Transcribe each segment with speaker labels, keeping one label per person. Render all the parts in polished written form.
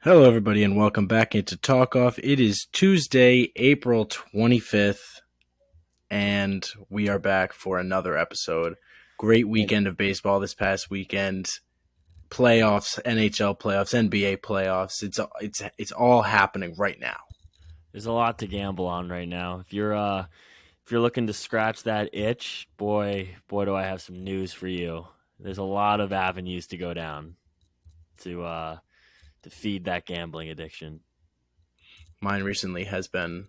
Speaker 1: Hello, everybody, and welcome back into TalkOff. It is Tuesday, April 25th, and we are back for another episode. Great weekend of baseball this past weekend. Playoffs, NHL playoffs, NBA playoffs. It's all happening right now.
Speaker 2: There's a lot to gamble on right now. If you're looking to scratch that itch, boy, do I have some news for you. There's a lot of avenues to go down to feed that gambling addiction.
Speaker 1: Mine recently has been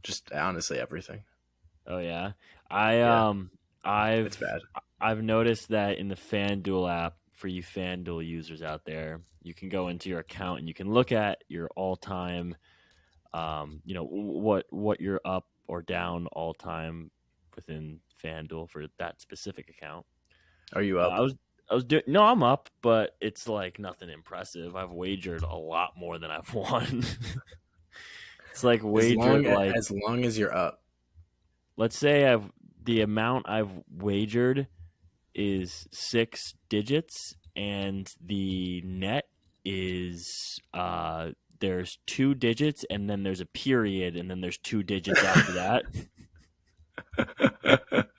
Speaker 1: just honestly everything.
Speaker 2: Oh yeah.
Speaker 1: It's bad.
Speaker 2: I've noticed that in the FanDuel app, for you FanDuel users out there, you can go into your account and you can look at your all-time what you're up or down all time within FanDuel for that specific account.
Speaker 1: Are you up?
Speaker 2: I'm up, but it's like nothing impressive. I've wagered a lot more than I've won. It's like
Speaker 1: as long as you're up.
Speaker 2: Let's say the amount I've wagered is 6 digits, and the net is there's 2 digits, and then there's a period, and then there's 2 digits after that.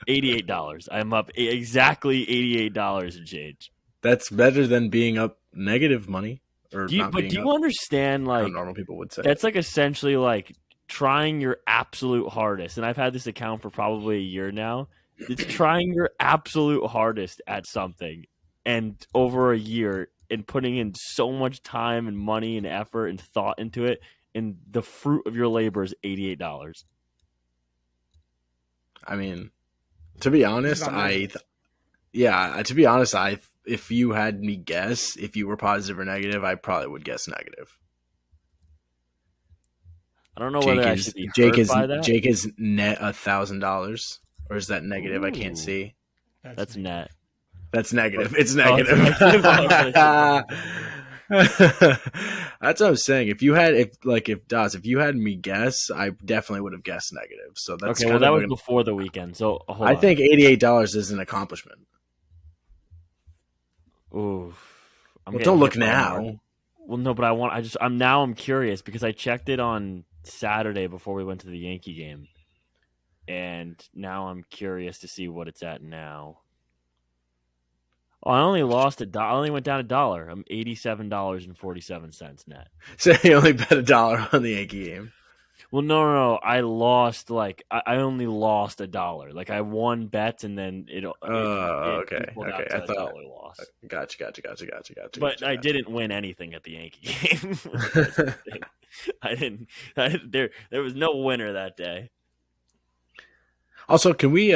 Speaker 2: $88. I'm up exactly $88 and change.
Speaker 1: That's better than being up negative money.
Speaker 2: Do you understand, like,
Speaker 1: how normal people would say?
Speaker 2: That's like essentially like trying your absolute hardest. And I've had this account for probably a year now. It's trying your absolute hardest at something, and over a year, and putting in so much time and money and effort and thought into it, and the fruit of your labor is $88.
Speaker 1: I mean, to be honest, if you had me guess, if you were positive or negative, I probably would guess negative.
Speaker 2: I don't know whether I should be hurt by that.
Speaker 1: Jake is net $1,000, or is that negative? Ooh. I can't see.
Speaker 2: That's net.
Speaker 1: That's negative. It's negative. That's what I'm saying. If you had me guess, I definitely would have guessed negative. So that's
Speaker 2: okay. Well, that was before the weekend. So
Speaker 1: I think $88 is an accomplishment.
Speaker 2: Ooh.
Speaker 1: Don't look now.
Speaker 2: Well, no, but I'm curious because I checked it on Saturday before we went to the Yankee game, and now I'm curious to see what it's at now. Oh, I only lost $1. I only went down $1. I'm $87.47 net.
Speaker 1: So you only bet $1 on the Yankee game.
Speaker 2: Well, no. I lost I only lost $1. Like I won bets and then it.
Speaker 1: Okay. I thought
Speaker 2: $1 loss.
Speaker 1: Gotcha.
Speaker 2: But I didn't win anything at the Yankee game. I didn't. There was no winner that day.
Speaker 1: Also, can we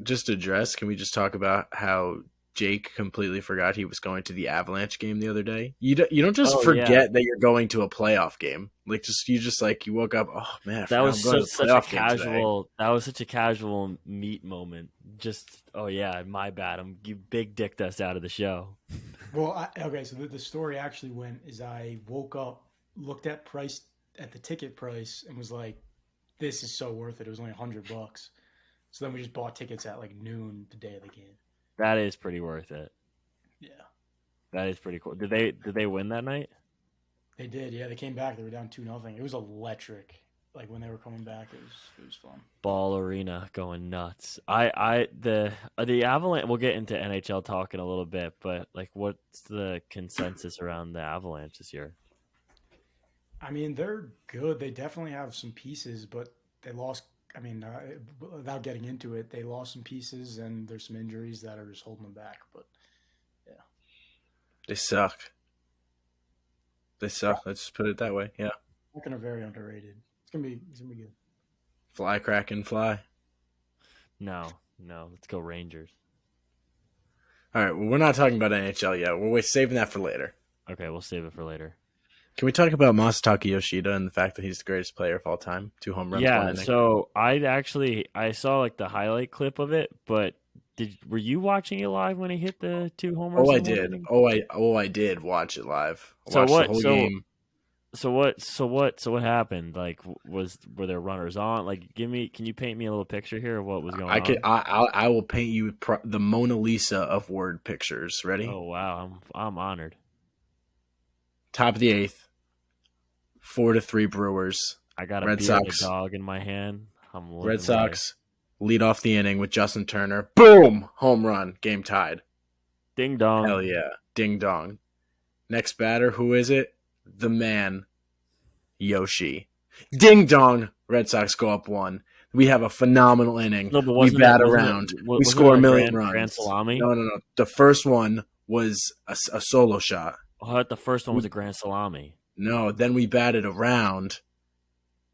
Speaker 1: just talk about how Jake completely forgot he was going to the Avalanche game the other day? You don't just forget that you're going to a playoff game. Like you woke up. Oh man,
Speaker 2: that was such a casual. That was such a casual meet moment. Just my bad. You big dicked us out of the show.
Speaker 3: Well, so the story actually went is I woke up, looked at the ticket price, and was like, "This is so worth it." It was only $100. So then we just bought tickets at like noon the day of the game.
Speaker 2: That is pretty worth it.
Speaker 3: Yeah.
Speaker 2: That is pretty cool. Did they win that night?
Speaker 3: They did, yeah. They came back. They were down 2-0. It was electric. Like when they were coming back, it was fun.
Speaker 2: Ball arena going nuts. The Avalanche, we'll get into NHL talk in a little bit, but like what's the consensus around the Avalanche this year?
Speaker 3: I mean, they're good. They definitely have some pieces, but they lost. I mean, without getting into it, they lost some pieces, and there's some injuries that are just holding them back. But yeah,
Speaker 1: they suck. Let's just put it that way. Yeah,
Speaker 3: Kraken are very underrated. It's gonna be good.
Speaker 1: Fly, Kraken, fly.
Speaker 2: No, let's go Rangers.
Speaker 1: All right, well, we're not talking about NHL yet. We're saving that for later.
Speaker 2: Okay, we'll save it for later.
Speaker 1: Can we talk about Masataka Yoshida and the fact that he's the greatest player of all time? 2 home runs, 1 inning.
Speaker 2: So I saw like the highlight clip of it, but were you watching it live when he hit the 2 home runs?
Speaker 1: Oh, I did. I did watch it live. I watched the whole game.
Speaker 2: So what happened? Like, were there runners on? Like, can you paint me a little picture here of what was going on?
Speaker 1: I will paint you the Mona Lisa of word pictures. Ready?
Speaker 2: Oh wow, I'm honored.
Speaker 1: Top of the 8th, 4-3 Brewers.
Speaker 2: I got a
Speaker 1: Red
Speaker 2: beer and a
Speaker 1: Sox.
Speaker 2: dog in my hand. I'm living
Speaker 1: Red
Speaker 2: life.
Speaker 1: Sox lead off the inning with Justin Turner. Boom! Home run. Game tied.
Speaker 2: Ding dong.
Speaker 1: Hell yeah. Ding dong. Next batter, who is it? The man, Yoshi. Ding dong. Red Sox go up 1. We have a phenomenal inning.
Speaker 2: No, but
Speaker 1: We
Speaker 2: wasn't
Speaker 1: bat
Speaker 2: it,
Speaker 1: around. We
Speaker 2: wasn't
Speaker 1: score
Speaker 2: it
Speaker 1: a million
Speaker 2: grand
Speaker 1: runs.
Speaker 2: salami?
Speaker 1: No. The first one was a solo shot.
Speaker 2: I thought the first one was a grand salami.
Speaker 1: No, then we batted around.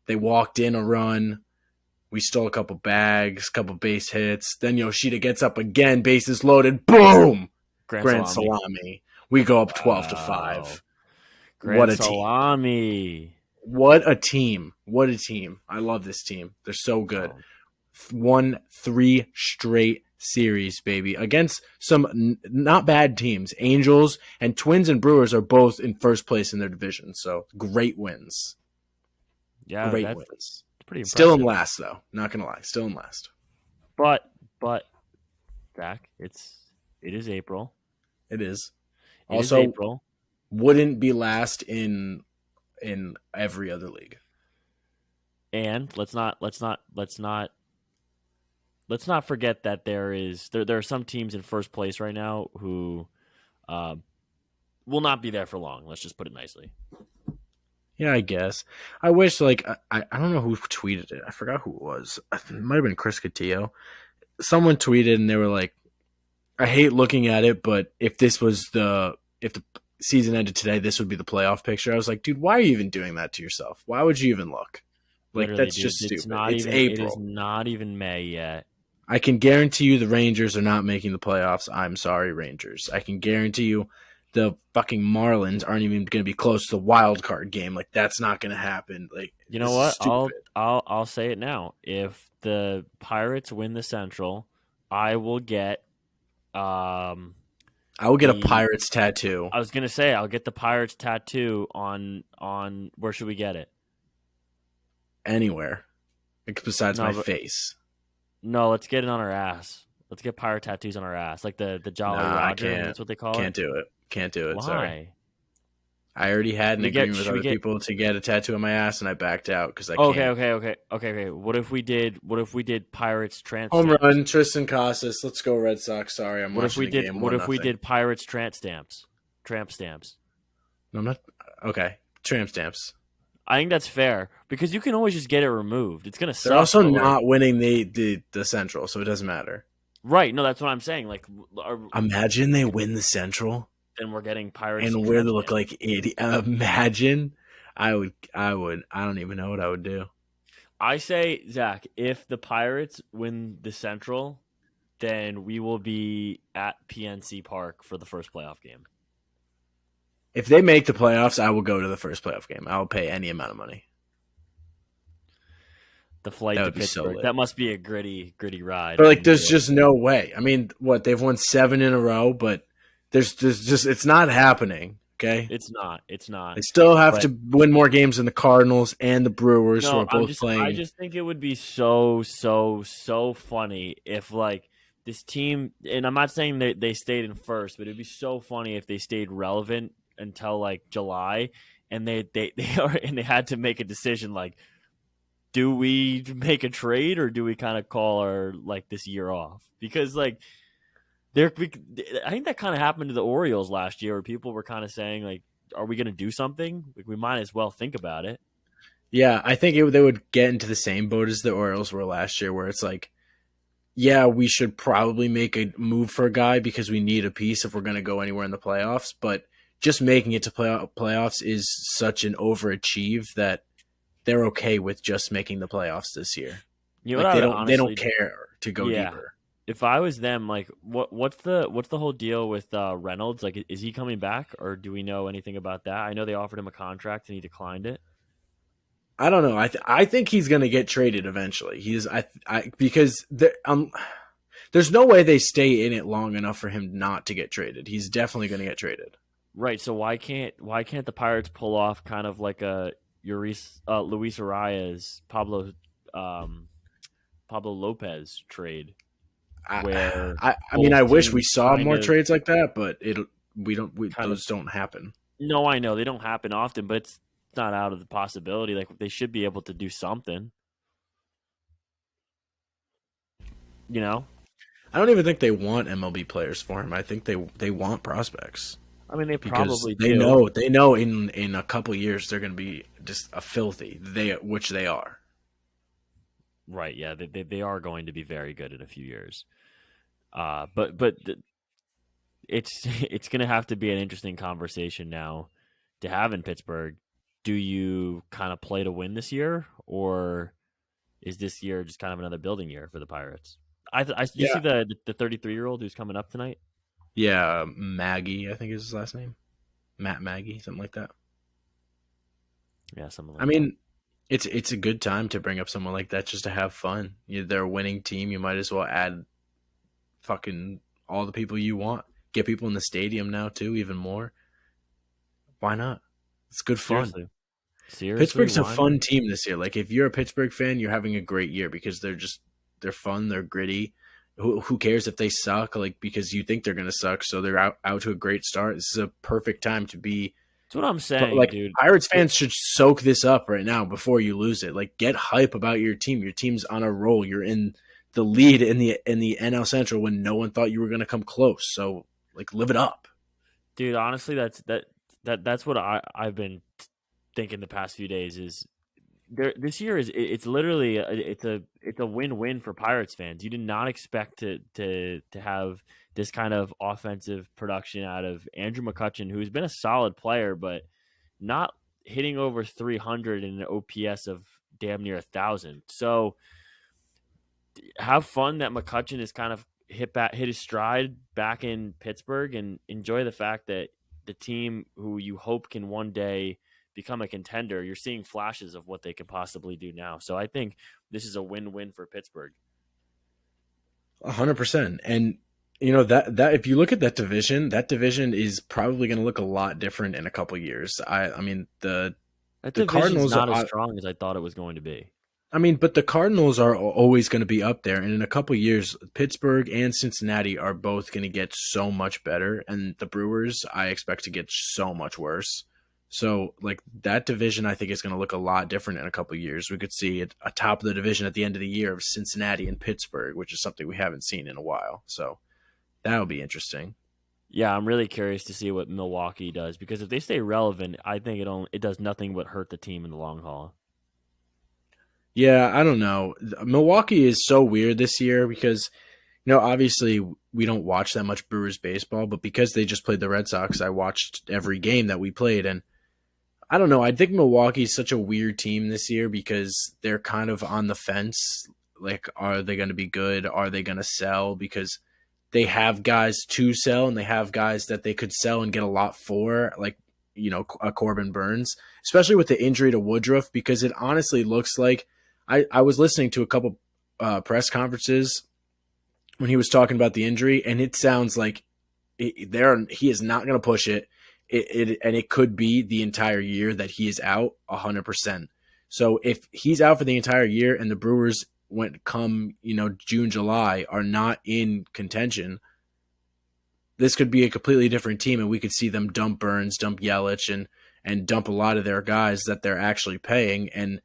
Speaker 1: They walked in a run. We stole a couple bags, couple base hits. Then Yoshida gets up again, bases loaded. Boom! Grand salami. We go up 12-5.
Speaker 2: Grand salami.
Speaker 1: What a team. What a team. I love this team. They're so good.
Speaker 2: Oh.
Speaker 1: Won 3 straight series, baby, against some not bad teams. Angels and Twins and Brewers are both in first place in their division. So great wins.
Speaker 2: Yeah,
Speaker 1: great
Speaker 2: that's
Speaker 1: wins.
Speaker 2: pretty impressive.
Speaker 1: Still in last, though. Not going to lie. Still in last.
Speaker 2: But, Zach, it is April.
Speaker 1: It is.
Speaker 2: It
Speaker 1: Also,
Speaker 2: is April.
Speaker 1: Wouldn't be last in every other league.
Speaker 2: And let's not forget that there are some teams in first place right now who will not be there for long. Let's just put it nicely.
Speaker 1: Yeah, I guess. I wish, like, I don't know who tweeted it. I forgot who it was. It might have been Chris Cotillo. Someone tweeted and they were like, I hate looking at it, but if the season ended today, this would be the playoff picture. I was like, dude, why are you even doing that to yourself? Why would you even look? Like,
Speaker 2: Literally,
Speaker 1: that's
Speaker 2: dude,
Speaker 1: just stupid. It's
Speaker 2: April.
Speaker 1: April.
Speaker 2: It is not even May yet.
Speaker 1: I can guarantee you the Rangers are not making the playoffs. I'm sorry, Rangers. I can guarantee you the fucking Marlins aren't even going to be close to the wild card game. Like, that's not going to happen. Like,
Speaker 2: you know what? I'll say it now. If the Pirates win the Central, I will get
Speaker 1: a Pirates tattoo.
Speaker 2: I was gonna say I'll get the Pirates tattoo on where should we get it?
Speaker 1: Anywhere, besides my face.
Speaker 2: No, let's get it on our ass. Let's get pirate tattoos on our ass, like the Jolly Roger. That's what they call it.
Speaker 1: Can't do it.
Speaker 2: Why?
Speaker 1: Sorry. I already had an agreement with other people to get a tattoo on my ass, and I backed out because I can't.
Speaker 2: Okay. What if we did Pirates tramp
Speaker 1: home
Speaker 2: stamps?
Speaker 1: run, Tristan Casas. Let's go Red Sox. Sorry, I'm watching the game.
Speaker 2: What if we did Pirates tramp stamps?
Speaker 1: No, I'm not. Okay, tramp stamps.
Speaker 2: I think that's fair because you can always just get it removed. It's gonna suck.
Speaker 1: They're also not winning the Central, so it doesn't matter.
Speaker 2: Right? No, that's what I'm saying. Like,
Speaker 1: imagine they win the Central.
Speaker 2: Then we're getting Pirates
Speaker 1: and where they look like idiot. Imagine, I would. I don't even know what I would do.
Speaker 2: I say, Zach, if the Pirates win the Central, then we will be at PNC Park for the first playoff game.
Speaker 1: If they make the playoffs, I will go to the first playoff game. I will pay any amount of money.
Speaker 2: The flight to Pittsburgh. That must be a gritty ride.
Speaker 1: But like, there's just no way. I mean, what, they've won 7 in a row, but there's just it's not happening. Okay,
Speaker 2: it's not. They
Speaker 1: still have to win more games than the Cardinals and the Brewers, who are both playing.
Speaker 2: I just think it would be so funny if like this team, and I'm not saying that they stayed in first, but it'd be so funny if they stayed relevant until like July, and they had to make a decision like, do we make a trade or do we kind of call our like this year off? Because like I think that kind of happened to the Orioles last year, where people were kind of saying like, are we going to do something? Like, we might as well think about it.
Speaker 1: Yeah, I think they would get into the same boat as the Orioles were last year, where it's like, yeah, we should probably make a move for a guy because we need a piece if we're going to go anywhere in the playoffs. But just making it to playoffs is such an overachieve that they're okay with just making the playoffs this year.
Speaker 2: You know,
Speaker 1: like they don't care to go deeper.
Speaker 2: If I was them, like, what's the whole deal with Reynolds? Like, is he coming back, or do we know anything about that? I know they offered him a contract and he declined it.
Speaker 1: I don't know. I think he's going to get traded eventually. Because there's no way they stay in it long enough for him not to get traded. He's definitely going to get traded.
Speaker 2: Right. So why can't the Pirates pull off kind of like a Luis Arias, Pablo Lopez trade?
Speaker 1: I mean, I wish we saw more trades like that, but those don't happen.
Speaker 2: No, I know they don't happen often, but not out of the possibility. Like, they should be able to do something. You know?
Speaker 1: I don't even think they want MLB players for him. I think they want prospects
Speaker 2: I mean, they
Speaker 1: because
Speaker 2: probably
Speaker 1: they
Speaker 2: do.
Speaker 1: know in a couple years they're going to be just a filthy, which they are.
Speaker 2: Right, yeah, they are going to be very good in a few years. But it's going to have to be an interesting conversation now to have in Pittsburgh. Do you kind of play to win this year, or is this year just kind of another building year for the Pirates? You
Speaker 1: Yeah.
Speaker 2: see the 33-year-old who's coming up tonight?
Speaker 1: Yeah, Maggie, I think is his last name. Matt Maggie, something like that.
Speaker 2: Yeah, something
Speaker 1: I
Speaker 2: like that.
Speaker 1: mean, it's a good time to bring up someone like that just to have fun. They're a winning team. You might as well add fucking all the people you want. Get people in the stadium now too, even more. Why not? It's good fun.
Speaker 2: Seriously,
Speaker 1: Pittsburgh's a
Speaker 2: why
Speaker 1: fun
Speaker 2: not?
Speaker 1: team this year. Like if you're a Pittsburgh fan, you're having a great year because they're fun, they're gritty. Who cares if they suck? Like because you think they're gonna suck, so they're out to a great start. This is a perfect time to be.
Speaker 2: That's what I'm
Speaker 1: But
Speaker 2: saying,
Speaker 1: like
Speaker 2: dude.
Speaker 1: Pirates fans should soak this up right now before you lose it. Like get hype about your team. Your team's on a roll. You're in the lead in the NL Central when no one thought you were gonna come close. So like live it up.
Speaker 2: Dude, honestly, that's what I've been thinking the past few days is this year it's literally it's a win-win for Pirates fans. You did not expect to have this kind of offensive production out of Andrew McCutchen, who's been a solid player, but not hitting over 300 in an OPS of damn near 1,000. So have fun that McCutchen is kind of hit his stride back in Pittsburgh, and enjoy the fact that the team who you hope can one day become a contender, you're seeing flashes of what they could possibly do now. So I think this is a win-win for Pittsburgh.
Speaker 1: 100%. And you know that if you look at that division is probably going to look a lot different in a couple years. I mean
Speaker 2: That
Speaker 1: the
Speaker 2: division's
Speaker 1: Cardinals
Speaker 2: not as
Speaker 1: are.
Speaker 2: strong as I thought it was going to be.
Speaker 1: I mean, but the Cardinals are always going to be up there, and in a couple years, Pittsburgh and Cincinnati are both going to get so much better, and the Brewers I expect to get so much worse. So, like that division, I think is going to look a lot different in a couple years. We could see it atop of the division at the end of the year of Cincinnati and Pittsburgh, which is something we haven't seen in a while. So that'll be interesting.
Speaker 2: Yeah, I'm really curious to see what Milwaukee does, because if they stay relevant, I think it does nothing but hurt the team in the long haul.
Speaker 1: Yeah, I don't know. Milwaukee is so weird this year because obviously we don't watch that much Brewers baseball, but because they just played the Red Sox, I watched every game that we played. And I don't know. I think Milwaukee's such a weird team this year because they're kind of on the fence. Like, are they going to be good? Are they going to sell? Because they have guys to sell and they have guys that they could sell and get a lot for, like, a Corbin Burns, especially with the injury to Woodruff, because it honestly looks like I was listening to a couple press conferences when he was talking about the injury, and it sounds like he is not going to push it. And it could be the entire year that he is out 100%. So if he's out for the entire year and the Brewers come June, July are not in contention, this could be a completely different team, and we could see them dump Burns, dump Yelich, and dump a lot of their guys that they're actually paying and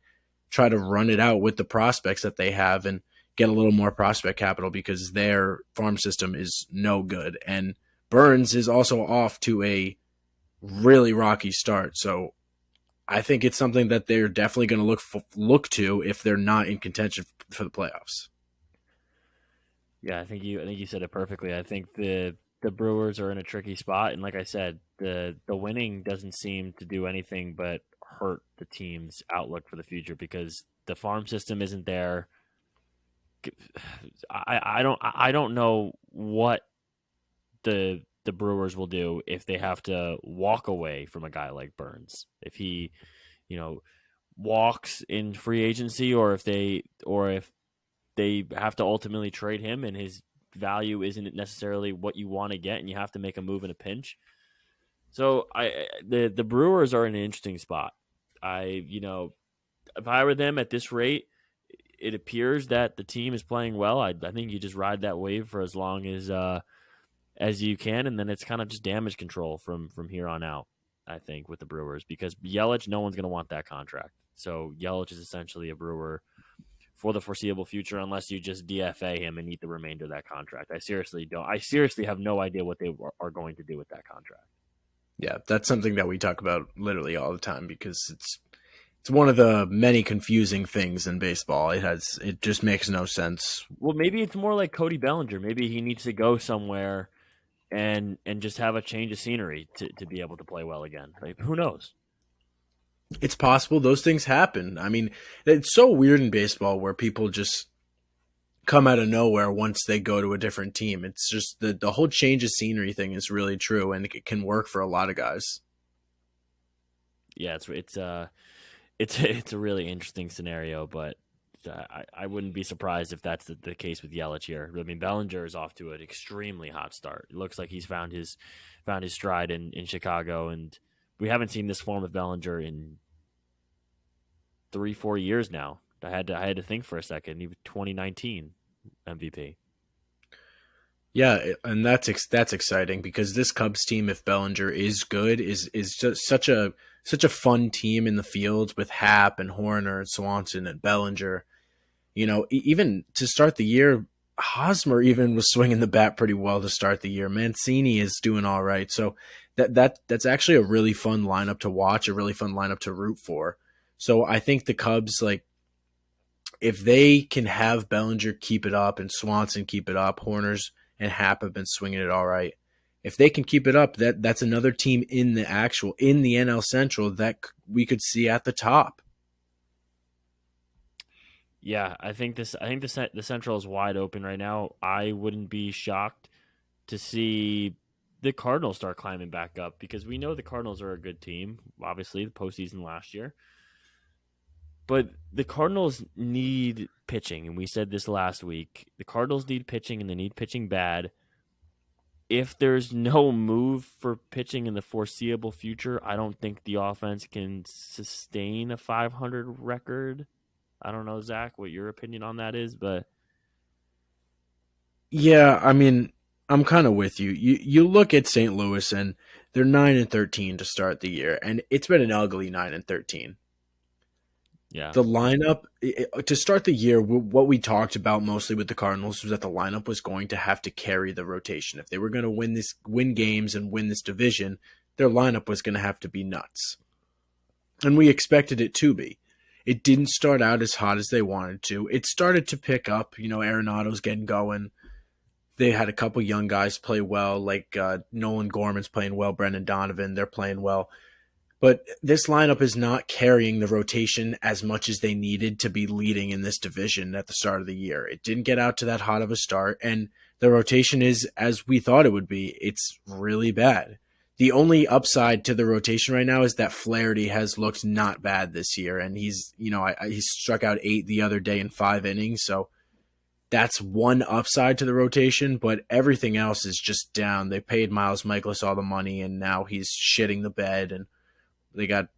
Speaker 1: try to run it out with the prospects that they have and get a little more prospect capital because their farm system is no good. And Burns is also off to a really rocky start. So I think it's something that they're definitely going to look to if they're not in contention for the playoffs.
Speaker 2: Yeah, I think you said it perfectly. I think the Brewers are in a tricky spot, and like I said, the winning doesn't seem to do anything but hurt the team's outlook for the future because the farm system isn't there. I don't know what the Brewers will do if they have to walk away from a guy like Burns. If he, walks in free agency, or if they have to ultimately trade him and his value isn't necessarily what you want to get and you have to make a move in a pinch. So the Brewers are in an interesting spot. If I were them at this rate, it appears that the team is playing well. I think you just ride that wave for as long as you can, and then it's kind of just damage control from here on out. I think, with the Brewers, because Yelich, no one's going to want that contract. So Yelich is essentially a Brewer for the foreseeable future, unless you just DFA him and eat the remainder of that contract. I seriously don't. I seriously have no idea what they are going to do with that contract.
Speaker 1: Yeah, that's something that we talk about literally all the time because it's one of the many confusing things in baseball. It just makes no sense.
Speaker 2: Well, maybe it's more like Cody Bellinger. Maybe he needs to go somewhere and just have a change of scenery to be able to play well again. Like, who knows?
Speaker 1: It's possible those things happen. I mean, it's so weird in baseball where people just come out of nowhere once they go to a different team. It's just the whole change of scenery thing is really true, and it can work for a lot of guys.
Speaker 2: Yeah, it's a really interesting scenario, but I wouldn't be surprised if that's the case with Yelich here. I mean, Bellinger is off to an extremely hot start. It looks like he's found his stride in Chicago, and we haven't seen this form of Bellinger in 3-4 years now. I had to think for a second. He was 2019 MVP.
Speaker 1: Yeah, and that's exciting because this Cubs team, if Bellinger is good, is just such a fun team in the field with Happ and Horner and Swanson and Bellinger. You know, even to start the year, Hosmer even was swinging the bat pretty well to start the year. Mancini is doing all right, so that's actually a really fun lineup to watch, a really fun lineup to root for. So I think the Cubs, like, if they can have Bellinger keep it up and Swanson keep it up, Horner's and Happ have been swinging it all right. If they can keep it up, that's another team in the NL Central that we could see at the top.
Speaker 2: Yeah, I think the Central is wide open right now. I wouldn't be shocked to see the Cardinals start climbing back up, because we know the Cardinals are a good team. Obviously, the postseason last year. But the Cardinals need pitching, and we said this last week. The Cardinals need pitching, and they need pitching bad. If there's no move for pitching in the foreseeable future, I don't think the offense can sustain a 500 record. I don't know, Zach, what your opinion on that is, but
Speaker 1: Yeah, I mean, I'm kind of with you. You look at St. Louis and they're 9-13 to start the year, and it's been an ugly 9-13.
Speaker 2: yeah.
Speaker 1: The lineup to start the year, what we talked about mostly with the Cardinals was that the lineup was going to have to carry the rotation. If they were going to win games and win this division, their lineup was going to have to be nuts. And we expected it to be. It didn't start out as hot as they wanted to. It started to pick up. You know, Arenado's getting going. They had a couple young guys play well, like Nolan Gorman's playing well, Brendan Donovan, they're playing well. But this lineup is not carrying the rotation as much as they needed to be leading in this division at the start of the year. It didn't get out to that hot of a start, and the rotation is as we thought it would be. It's really bad. The only upside to the rotation right now is that Flaherty has looked not bad this year, and he struck out 8 the other day in 5 innings, so that's one upside to the rotation, but everything else is just down. They paid Miles Michaelis all the money, and now he's shitting the bed, and they got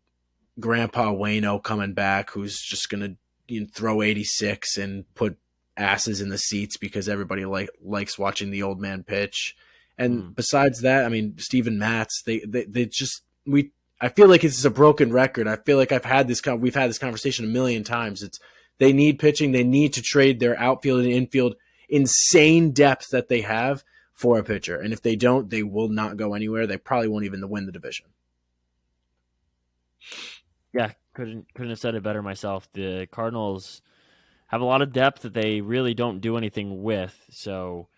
Speaker 1: Grandpa Wayno coming back, who's just going to throw 86 and put asses in the seats because everybody likes watching the old man pitch. And besides that, I mean, Steven Matz, I feel like it's a broken record. I feel like we've had this conversation a million times. They need pitching. They need to trade their outfield and infield insane depth that they have for a pitcher. And if they don't, they will not go anywhere. They probably won't even win the division.
Speaker 2: Yeah, couldn't have said it better myself. The Cardinals have a lot of depth that they really don't do anything with. So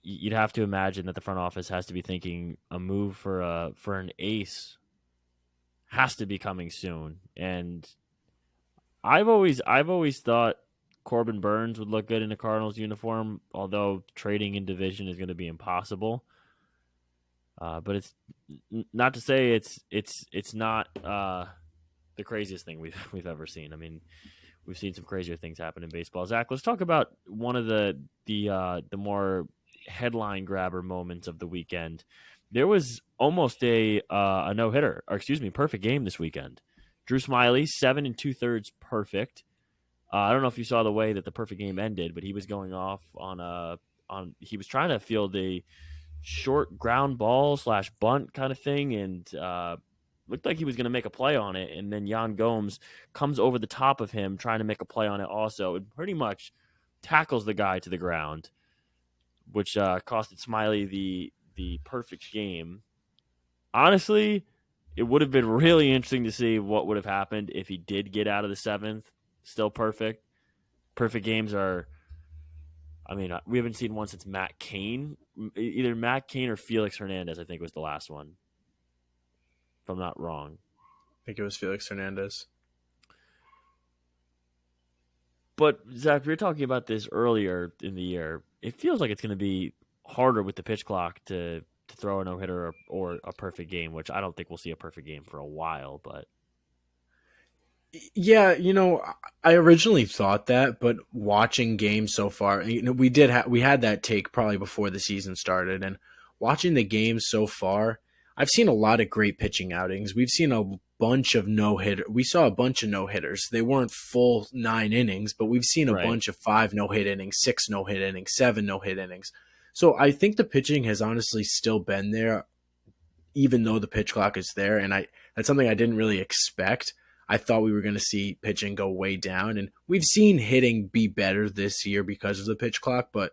Speaker 2: you'd have to imagine that the front office has to be thinking a move for an ace has to be coming soon. And I've always thought Corbin Burns would look good in a Cardinals uniform, although trading in division is going to be impossible. But it's not to say it's not the craziest thing we've ever seen. I mean, we've seen some crazier things happen in baseball. Zach, let's talk about one of the more headline grabber moments of the weekend. There was almost a no-hitter, or excuse me, perfect game this weekend. Drew Smyly, 7 2/3 perfect. I don't know if you saw the way that the perfect game ended, but he was going off he was trying to field a short ground ball / bunt kind of thing, and looked like he was going to make a play on it. And then Yan Gomes comes over the top of him trying to make a play on it also, and pretty much tackles the guy to the ground, which costed Smiley the perfect game. Honestly, it would have been really interesting to see what would have happened if he did get out of the 7th. Still perfect. Perfect games are, I mean, we haven't seen one since Matt Cain. Either Matt Cain or Felix Hernandez, I think, was the last one, if I'm not wrong.
Speaker 1: I think it was Felix Hernandez.
Speaker 2: But, Zach, we were talking about this earlier in the year. It feels like it's going to be harder with the pitch clock to throw a no-hitter or a perfect game, which I don't think we'll see a perfect game for a while. But
Speaker 1: yeah, I originally thought that, but watching games so far, we had that take probably before the season started, and watching the games so far, I've seen a lot of great pitching outings. We've seen a bunch of no-hitter. We saw a bunch of no-hitters. They weren't full 9 innings, but we've seen a bunch of 5 no-hit innings, 6 no-hit innings, 7 no-hit innings. So I think the pitching has honestly still been there, even though the pitch clock is there, and that's something I didn't really expect. I thought we were going to see pitching go way down, and we've seen hitting be better this year because of the pitch clock, but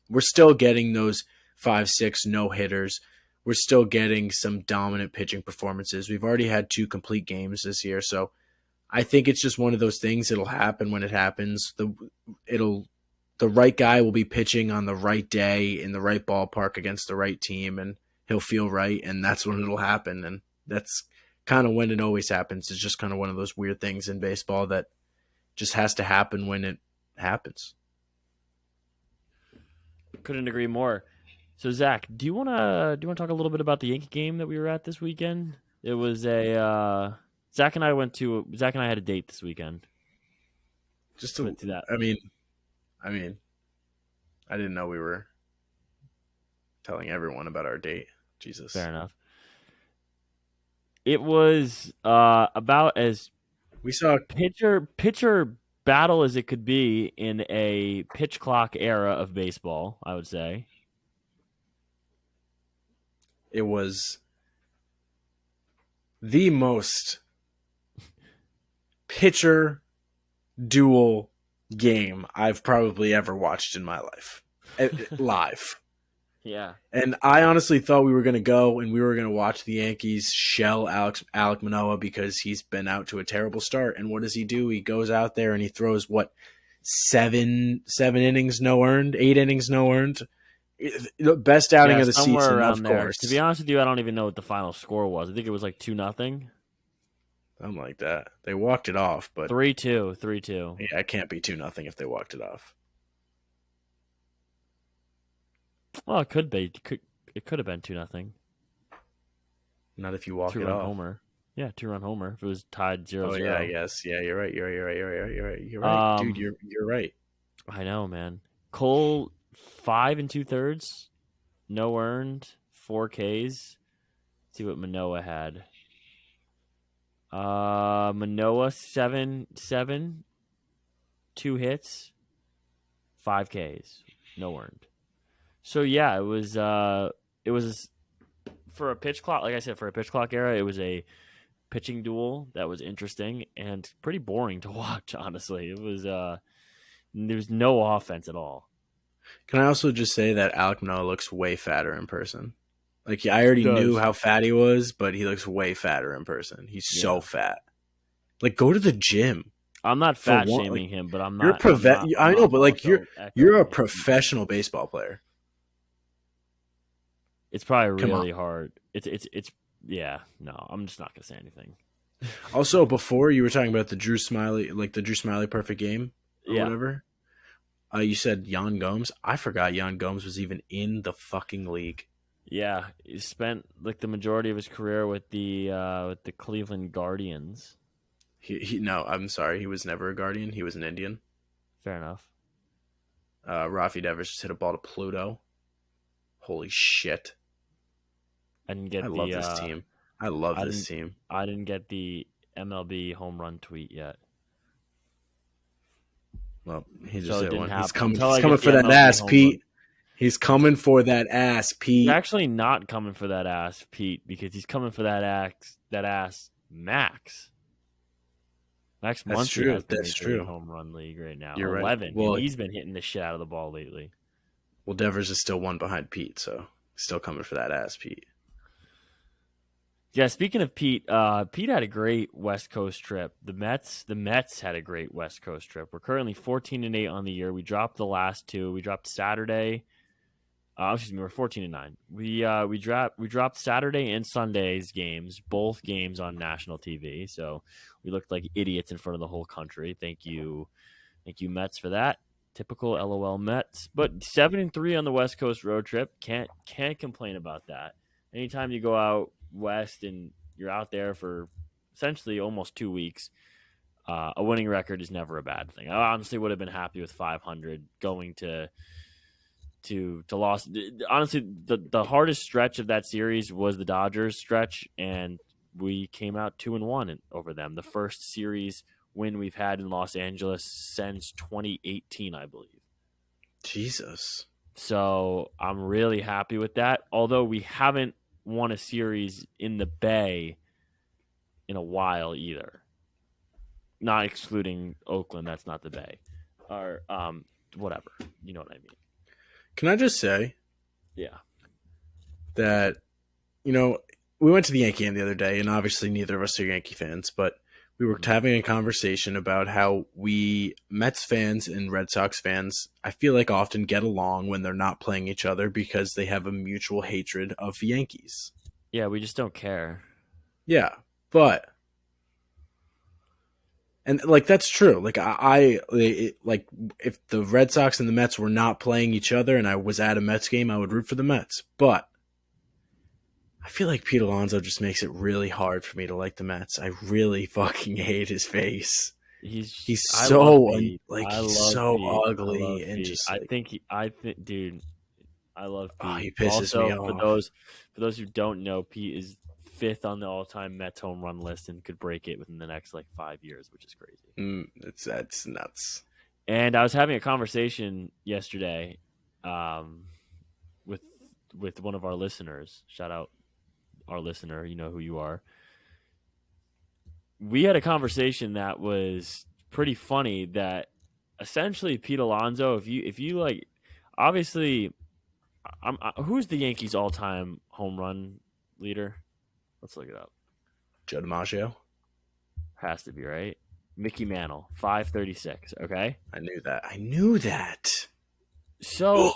Speaker 1: we're still getting those 5-6 no-hitters. We're still getting some dominant pitching performances. We've already had 2 complete games this year, so I think it's just one of those things. It'll happen when it happens. The right guy will be pitching on the right day in the right ballpark against the right team, and he'll feel right, and that's when it'll happen, and that's kind of when it always happens. It's just kind of one of those weird things in baseball that just has to happen when it happens.
Speaker 2: Couldn't agree more. So Zach, do you want to talk a little bit about the Yankee game that we were at this weekend? It was Zach and I had a date this weekend.
Speaker 1: Just to that. I mean, I didn't know we were telling everyone about our date. Jesus.
Speaker 2: Fair enough. It was about as
Speaker 1: we saw
Speaker 2: pitcher battle as it could be in a pitch clock era of baseball, I would say.
Speaker 1: It was the most pitcher duel game I've probably ever watched in my life. Live.
Speaker 2: Yeah.
Speaker 1: And I honestly thought we were going to go and we were going to watch the Yankees shell Alek Manoah because he's been out to a terrible start. And what does he do? He goes out there and he throws, 7 innings no earned, 8 innings no earned. Best outing of the season, of course.
Speaker 2: To be honest with you, I don't even know what the final score was. I think it was like 2-0.
Speaker 1: Something like that. They walked it off, but
Speaker 2: 3-2.
Speaker 1: Yeah, it can't be 2-0 if they walked it off.
Speaker 2: Well, it could be. It could have been 2-0.
Speaker 1: Not if you walk it off.
Speaker 2: 2-run homer. Yeah, 2-run homer. If it was tied 0-0.
Speaker 1: Oh yeah, I guess. Yeah, you're right. You're right, dude. You're right.
Speaker 2: I know, man. Cole 5 2/3, no earned, 4 Ks. Let's see what Manoah had. Manoah 7, 2 hits, 5 Ks, no earned. So yeah, it was for a pitch clock. Like I said, for a pitch clock era, it was a pitching duel that was interesting and pretty boring to watch. Honestly, it was there was no offense at all.
Speaker 1: Can I also just say that Alek Manoah looks way fatter in person? Like, I already knew how fat he was, but he looks way fatter in person. He's so fat. Like, go to the gym.
Speaker 2: I'm not fat shaming him, but I'm not.
Speaker 1: I know, but like you're a professional baseball player.
Speaker 2: It's probably really hard. It's yeah. No, I'm just not gonna say anything.
Speaker 1: Also, before you were talking about the Drew Smiley perfect game or whatever. You said Yan Gomes. I forgot Yan Gomes was even in the fucking league.
Speaker 2: Yeah, he spent like the majority of his career with the Cleveland Guardians.
Speaker 1: No, I'm sorry. He was never a Guardian. He was an Indian.
Speaker 2: Fair enough.
Speaker 1: Rafi Devers just hit a ball to Pluto. Holy shit.
Speaker 2: I love this team.
Speaker 1: I love this team.
Speaker 2: I didn't get the MLB home run tweet yet.
Speaker 1: Well, he just hit one.
Speaker 2: He's
Speaker 1: coming for that ass, Pete. He's coming for that ass,
Speaker 2: He's
Speaker 1: Pete.
Speaker 2: actually not coming for that ass, Pete, because he's coming for that ass, Max. Max
Speaker 1: That's
Speaker 2: Muncy
Speaker 1: true.
Speaker 2: has the
Speaker 1: That's
Speaker 2: Major League
Speaker 1: true.
Speaker 2: Home Run League right now,
Speaker 1: You're right.
Speaker 2: 11,
Speaker 1: Well,
Speaker 2: and he's been hitting the shit out of the ball lately.
Speaker 1: well, Devers is still one behind Pete, so still coming for that ass, Pete.
Speaker 2: Yeah, speaking of Pete, Pete had a great West Coast trip. The Mets had a great West Coast trip. We're currently 14-8 on the year. We dropped the last two. We dropped Saturday. We're 14-9. We dropped Saturday and Sunday's games, both games on national TV. So we looked like idiots in front of the whole country. Thank you, Mets, for that. Typical LOL Mets. But 7-3 on the West Coast road trip. Can't complain about that. Anytime you go out west and you're out there for essentially almost 2 weeks, a winning record is never a bad thing. I honestly would have been happy with 500 going to loss. Honestly, the hardest stretch of that series was the Dodgers stretch, and we came out 2-1 over them. The first series win we've had in Los Angeles since 2018, I believe.
Speaker 1: Jesus.
Speaker 2: So I'm really happy with that. Although we haven't won a series in the Bay in a while either. Not excluding Oakland, that's not the Bay. Or whatever. You know what I mean.
Speaker 1: Can I just say
Speaker 2: Yeah.
Speaker 1: that, we went to the Yankee game the other day, and obviously neither of us are Yankee fans, but we were having a conversation about how we Mets fans and Red Sox fans, I feel like, often get along when they're not playing each other because they have a mutual hatred of the Yankees.
Speaker 2: Yeah, we just don't care.
Speaker 1: Yeah, but that's true. Like like if the Red Sox and the Mets were not playing each other and I was at a Mets game, I would root for the Mets. But I feel like Pete Alonso just makes it really hard for me to like the Mets. I really fucking hate his face. He's so ugly and just
Speaker 2: dude, I love Pete.
Speaker 1: Oh, he pisses me off.
Speaker 2: For those who don't know, Pete is 5th on the all-time Mets home run list and could break it within the next 5 years, which is crazy.
Speaker 1: That's nuts.
Speaker 2: And I was having a conversation yesterday, with one of our listeners. Shout out our listener, you know who you are. We had a conversation that was pretty funny. That essentially Pete Alonso, if you obviously, who's the Yankees' all-time home run leader? Let's look it up.
Speaker 1: Joe DiMaggio?
Speaker 2: Has to be, right? Mickey Mantle, 536, okay?
Speaker 1: I knew that.
Speaker 2: So,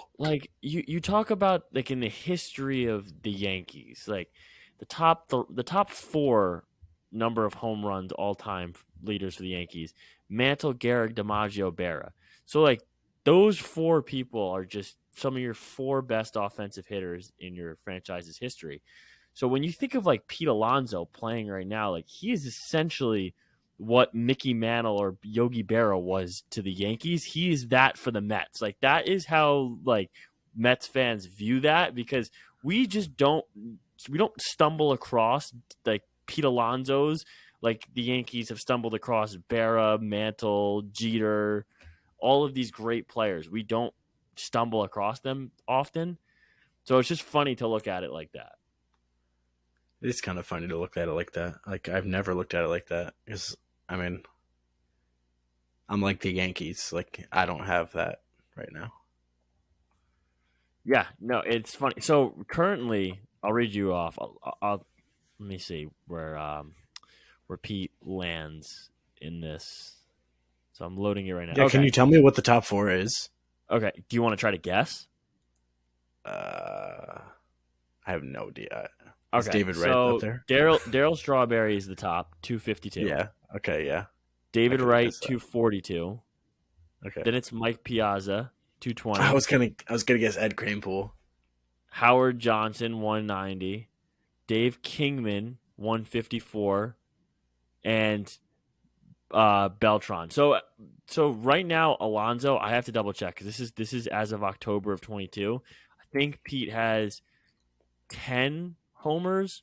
Speaker 2: you talk about, in the history of the Yankees, the top 4 number of home runs all-time leaders for the Yankees, Mantle, Gehrig, DiMaggio, Berra. So, those 4 people are just some of your 4 best offensive hitters in your franchise's history. So when you think of Pete Alonso playing right now, he is essentially what Mickey Mantle or Yogi Berra was to the Yankees. He is that for the Mets. That is how Mets fans view that, because we don't stumble across Pete Alonso's the Yankees have stumbled across Berra, Mantle, Jeter, all of these great players. We don't stumble across them often. So it's just funny to look at it like that.
Speaker 1: It's kind of funny to look at it like that. I've never looked at it like that. Because, I'm like the Yankees. I don't have that right now.
Speaker 2: Yeah, no, it's funny. So currently, I'll read you off. I'll let me see where Pete lands in this. So I'm loading it right now.
Speaker 1: Yeah, okay. Can you tell me what the top 4 is?
Speaker 2: Okay. Do you want to try to guess?
Speaker 1: I have no idea.
Speaker 2: Okay.
Speaker 1: Is David Wright up there?
Speaker 2: Darryl Strawberry is the top, 252.
Speaker 1: Yeah. Okay. Yeah.
Speaker 2: David Wright, 242.
Speaker 1: Okay.
Speaker 2: Then it's Mike Piazza, 220.
Speaker 1: I was gonna guess Ed Kranepool.
Speaker 2: Howard Johnson, 190. Dave Kingman, 154, and Beltran. So right now, Alonso, I have to double check because this is as of October of 22. I think Pete has 10 homers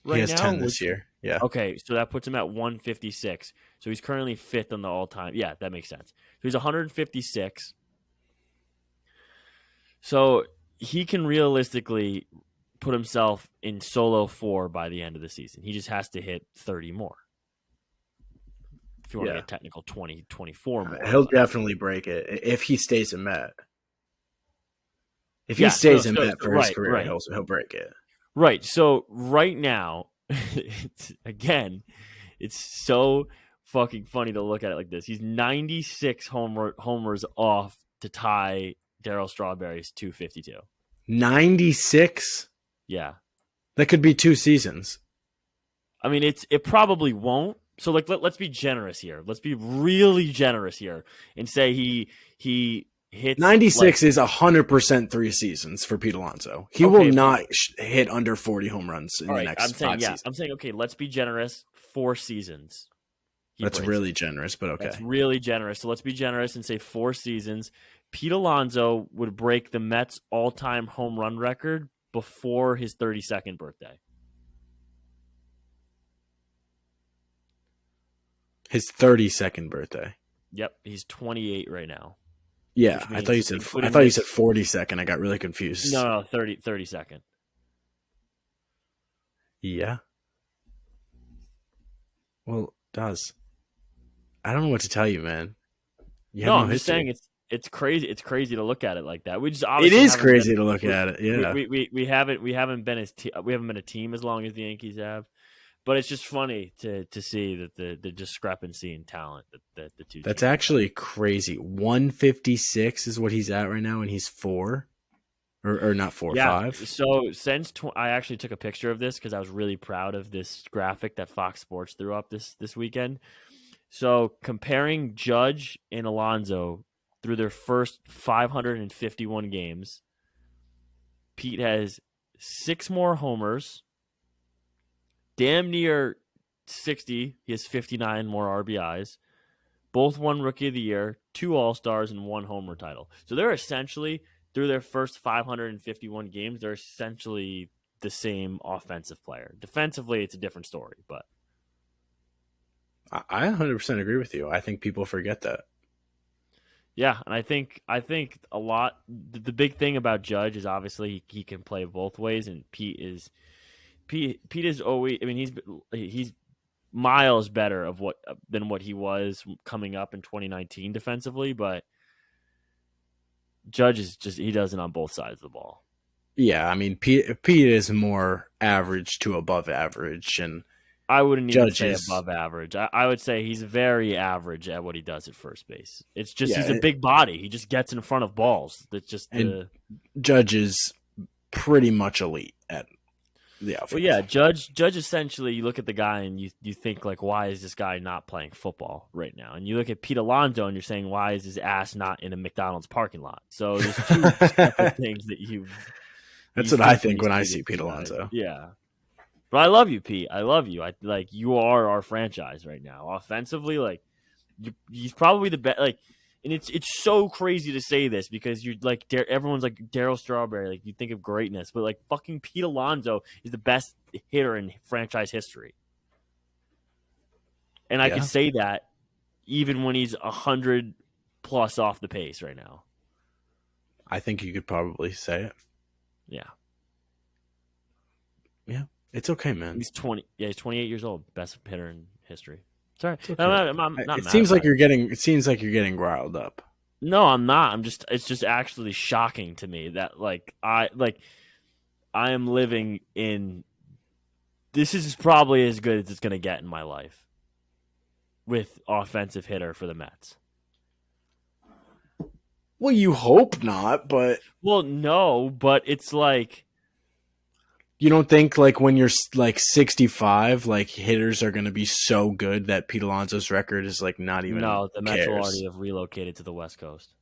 Speaker 2: right now.
Speaker 1: He has 10 this year. Yeah.
Speaker 2: Okay, so that puts him at 156. So he's currently 5th on the all-time. Yeah, that makes sense. So he's 156. So he can realistically put himself in solo 4 by the end of the season. He just has to hit 30 more. If you want to get technical, 20, 24 more.
Speaker 1: He'll definitely break it if he stays a Met. If he stays in Met for his career, he'll break it.
Speaker 2: Right. So right now, it's so fucking funny to look at it like this. He's 96 homers off to tie Darryl Strawberry's 252.
Speaker 1: 96?
Speaker 2: Yeah.
Speaker 1: That could be 2 seasons.
Speaker 2: I mean, it probably won't. So like let's be generous here. Let's be really generous here and say he hits
Speaker 1: 96 is 100% 3 seasons for Pete Alonso. He will not hit under 40 home runs in the next 5 seasons.
Speaker 2: I'm saying, okay, let's be generous. 4 seasons.
Speaker 1: That's really generous, but okay.
Speaker 2: That's really generous. So let's be generous and say 4 seasons. Pete Alonso would break the Mets' all-time home run record before his 32nd birthday.
Speaker 1: His 32nd birthday.
Speaker 2: Yep, he's 28 right now.
Speaker 1: Yeah, I thought you said 42nd. I got really confused.
Speaker 2: No, 32nd.
Speaker 1: Yeah. Well, Daz, I don't know what to tell you, man.
Speaker 2: I'm just saying it's crazy. It's crazy to look at it like that.
Speaker 1: It is crazy to look at it. Yeah,
Speaker 2: we haven't been a team as long as the Yankees have. But it's just funny to see that the discrepancy in talent that the two.
Speaker 1: That's actually crazy. 156 is what he's at right now, and he's 4, or not 4, 5.
Speaker 2: So I actually took a picture of this because I was really proud of this graphic that Fox Sports threw up this weekend. So comparing Judge and Alonso through their first 551 games, Pete has 6 more homers. Damn near 60. He has 59 more RBIs. Both won Rookie of the Year, 2 All-Stars, and 1 homer title. So they're essentially, through their first 551 games, they're essentially the same offensive player. Defensively, it's a different story, but
Speaker 1: I 100% agree with you. I think people forget that.
Speaker 2: Yeah, and I think a lot. The big thing about Judge is obviously he can play both ways, and Pete is always. I mean, he's miles better than what he was coming up in 2019 defensively, but Judge is he does it on both sides of the ball.
Speaker 1: Yeah, I mean, Pete is more average to above average, and
Speaker 2: I wouldn't even say above average. I would say he's very average at what he does at first base. It's just he's a big body. He just gets in front of balls. That's just
Speaker 1: Judge is pretty much elite at the outfield.
Speaker 2: Well, yeah, Judge essentially, you look at the guy and you think, like, why is this guy not playing football right now? And you look at Pete Alonso and you're saying, why is his ass not in a McDonald's parking lot? So there's two separate things that you.
Speaker 1: That's what I think when I see Pete Alonso.
Speaker 2: Yeah. But I love you, Pete. I love you. You are our franchise right now. Offensively, he's probably the best. And it's so crazy to say this because you're like everyone's like Darryl Strawberry. Like you think of greatness, but like fucking Pete Alonso is the best hitter in franchise history. And I can say that even when he's 100 plus off the pace right now.
Speaker 1: I think you could probably say it.
Speaker 2: Yeah.
Speaker 1: Yeah. It's okay, man.
Speaker 2: He's 20. Yeah, he's 28 years old. Best hitter in history. Sorry.
Speaker 1: Okay.
Speaker 2: I'm not
Speaker 1: it seems like you're getting riled up.
Speaker 2: No, I'm not. It's just actually shocking to me that I am living in this is probably as good as it's going to get in my life with offensive hitter for the Mets.
Speaker 1: Well, you hope not, but
Speaker 2: no, but it's like
Speaker 1: you don't think like when you're like 65, like hitters are going to be so good that Pete Alonso's record is like not even.
Speaker 2: No, the Mets will already have relocated to the West Coast.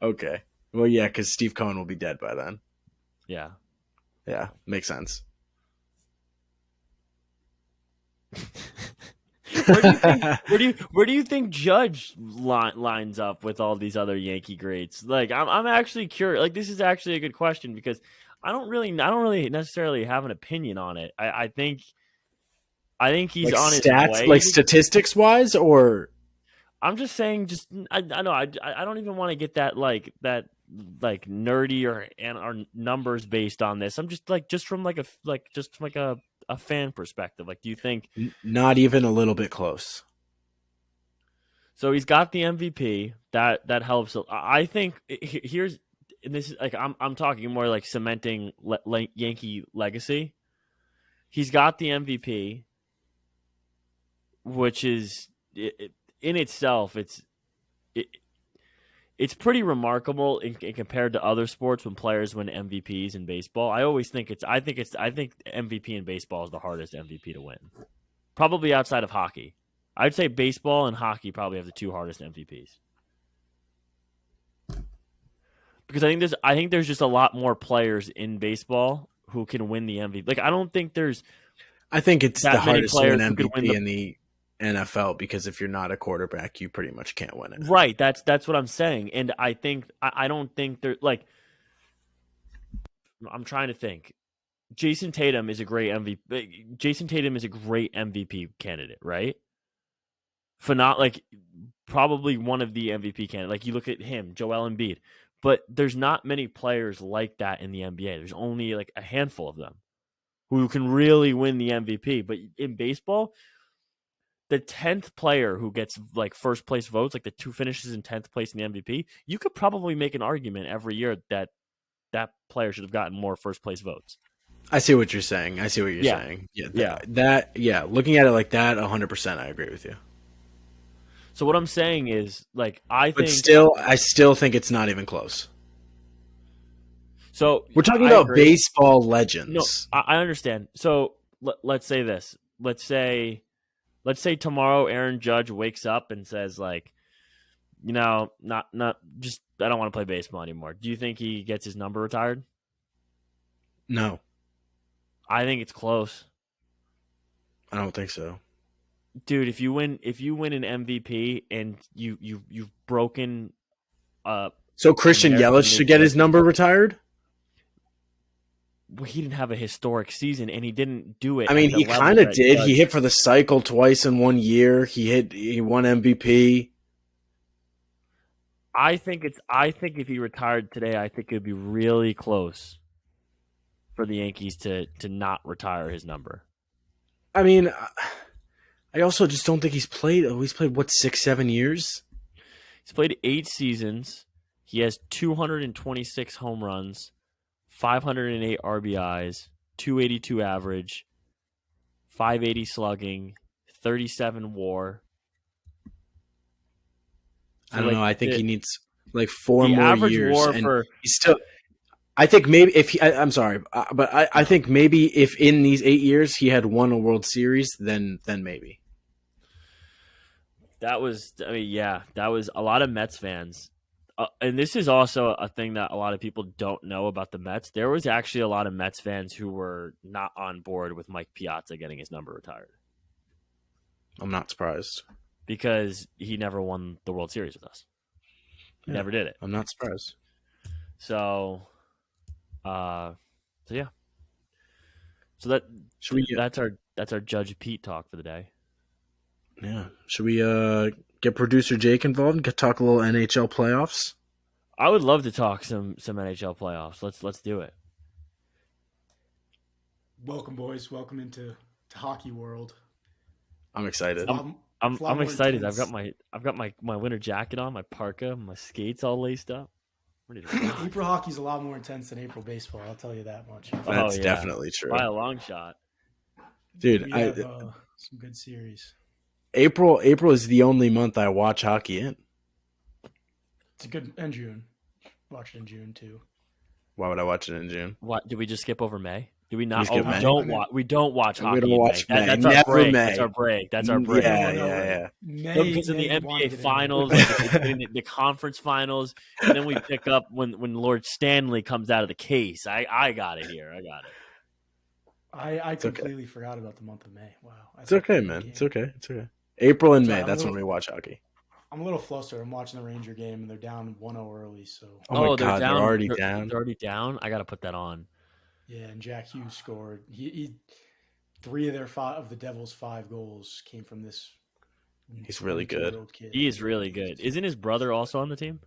Speaker 1: Okay. Well, yeah, because Steve Cohen will be dead by then.
Speaker 2: Yeah.
Speaker 1: Yeah, makes sense.
Speaker 2: Where do you think Judge lines up with all these other Yankee greats? Like, I'm actually curious. Like, this is actually a good question because I don't really necessarily have an opinion on it. I think he's
Speaker 1: like
Speaker 2: on his
Speaker 1: stats,
Speaker 2: way.
Speaker 1: like statistics wise, or
Speaker 2: I'm just saying. I know. I don't even want to get that like nerdy or numbers based on this. I'm just from a fan perspective. Like, do you think
Speaker 1: Not even a little bit close.
Speaker 2: so? He's got the MVP. That helps. I think here's and this is like I'm talking more like cementing Yankee legacy. He's got the MVP, which is in itself it's pretty remarkable in compared to other sports when players win MVPs in baseball. I think MVP in baseball is the hardest MVP to win, probably outside of hockey. I'd say baseball and hockey probably have the two hardest MVPs because I think there's just a lot more players in baseball who can win the MVP. Like, I don't think there's.
Speaker 1: I think it's the hardest to win MVP
Speaker 2: in
Speaker 1: the NFL because if you're not a quarterback, you pretty much can't win it.
Speaker 2: Right. That's what I'm saying, and I don't think there like. I'm trying to think. Jason Tatum is a great MVP. Jason Tatum is a great MVP candidate, right? Probably one of the MVP candidates. Like, you look at him, Joel Embiid, but there's not many players like that in the NBA. There's only like a handful of them who can really win the MVP. But in baseball, the 10th player who gets like first place votes, like the two finishes in 10th place in the MVP, you could probably make an argument every year that player should have gotten more first place votes.
Speaker 1: I see what you're saying. saying. Yeah. Looking at it like that, 100%, I agree with you.
Speaker 2: So what I'm saying is, like, I
Speaker 1: still think it's not even close.
Speaker 2: So
Speaker 1: we're talking about baseball legends.
Speaker 2: No, I understand. So let's say this. Let's say tomorrow Aaron Judge wakes up and says, like, not just, I don't want to play baseball anymore. Do you think he gets his number retired?
Speaker 1: No.
Speaker 2: I think it's close.
Speaker 1: I don't think so.
Speaker 2: Dude, if you win an MVP and you've broken
Speaker 1: so Christian Yelich should get his number retired?
Speaker 2: Well, he didn't have a historic season, and he didn't do it.
Speaker 1: I mean, he kind of did. He hit for the cycle twice in 1 year. He won MVP.
Speaker 2: I think if he retired today, I think it would be really close for the Yankees to not retire his number.
Speaker 1: I mean, I also just don't think he's played. He's played, what, 6-7 years?
Speaker 2: He's played 8 seasons. He has 226 home runs, 508 RBIs, 282 average, 580 slugging, 37 WAR.
Speaker 1: So I don't know. I think he needs like 4 more years.
Speaker 2: WAR
Speaker 1: and he's still. I think maybe if he. I'm sorry, but I think maybe if in these 8 years he had won a World Series, then maybe.
Speaker 2: That was a lot of Mets fans. And this is also a thing that a lot of people don't know about the Mets. There was actually a lot of Mets fans who were not on board with Mike Piazza getting his number retired.
Speaker 1: I'm not surprised.
Speaker 2: Because he never won the World Series with us. He never did it.
Speaker 1: I'm not surprised.
Speaker 2: So yeah. So that's our Judge Pete talk for the day.
Speaker 1: Yeah. Should we get producer Jake involved and talk a little NHL playoffs?
Speaker 2: I would love to talk some NHL playoffs. Let's do it.
Speaker 3: Welcome, boys. Welcome into hockey world.
Speaker 1: I'm excited.
Speaker 2: I'm excited. I've got my winter jacket on, my parka, my skates all laced up.
Speaker 3: April hockey's a lot more intense than April baseball. I'll tell you that much.
Speaker 1: That's definitely true.
Speaker 2: By a long shot,
Speaker 3: dude. We have some good series.
Speaker 1: April is the only month I watch hockey in.
Speaker 3: It's a good, and June. Watch it in June too.
Speaker 1: Why would I watch it in June?
Speaker 2: What did we just skip over May? Do we not? We don't watch hockey.
Speaker 1: We don't watch May.
Speaker 2: That's
Speaker 1: our
Speaker 2: break.
Speaker 1: May.
Speaker 2: That's our break. That's our break.
Speaker 1: Yeah.
Speaker 2: Because in the NBA finals, the conference finals, and then we pick up when Lord Stanley comes out of the case. I got it here. I got it.
Speaker 3: I completely forgot about the month of May. Wow.
Speaker 1: It's okay, man. It's okay. April and May. That's when we watch hockey.
Speaker 3: I'm a little flustered. I'm watching the Ranger game, and they're down 1-0 early. So.
Speaker 1: Oh my God, they're already down.
Speaker 2: They're already down. I got to put that on.
Speaker 3: Yeah, and Jack Hughes scored. He 3 of the Devils' 5 goals came from this.
Speaker 1: He's really good.
Speaker 2: He is really good. Isn't his brother also on the team?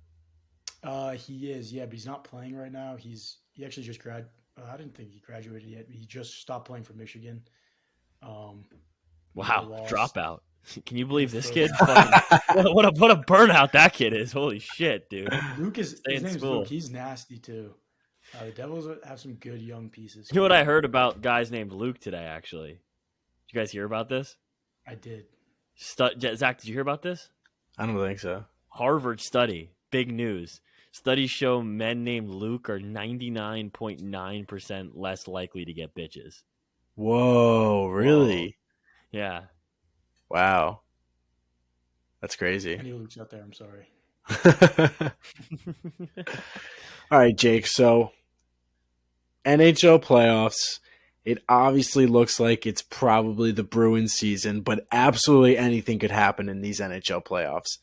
Speaker 3: He is, yeah, but he's not playing right now. He actually just I didn't think he graduated yet. He just stopped playing for Michigan. Um, they
Speaker 2: Wow,
Speaker 3: lost
Speaker 2: dropout. Can you
Speaker 3: in the
Speaker 2: believe this kid?
Speaker 3: first.
Speaker 2: Fucking what a burnout that kid is. Holy shit, dude.
Speaker 3: Luke
Speaker 2: Stay
Speaker 3: his
Speaker 2: in
Speaker 3: name's Luke.
Speaker 2: school.
Speaker 3: He's nasty too. The Devils have some good young pieces
Speaker 2: You know what
Speaker 3: coming
Speaker 2: I
Speaker 3: up.
Speaker 2: heard about guys named Luke today? Actually, did you guys hear about this?
Speaker 3: I did.
Speaker 2: Zach, did you hear about this?
Speaker 1: I don't think so.
Speaker 2: Harvard study, big news. Studies show men named Luke are 99.9% less likely to get bitches.
Speaker 1: Whoa, really?
Speaker 2: Yeah.
Speaker 1: Wow. That's crazy.
Speaker 3: Any Luke's out there, I'm sorry.
Speaker 1: All right, Jake. So, NHL playoffs. It obviously looks like it's probably the Bruins season, but absolutely anything could happen in these NHL playoffs.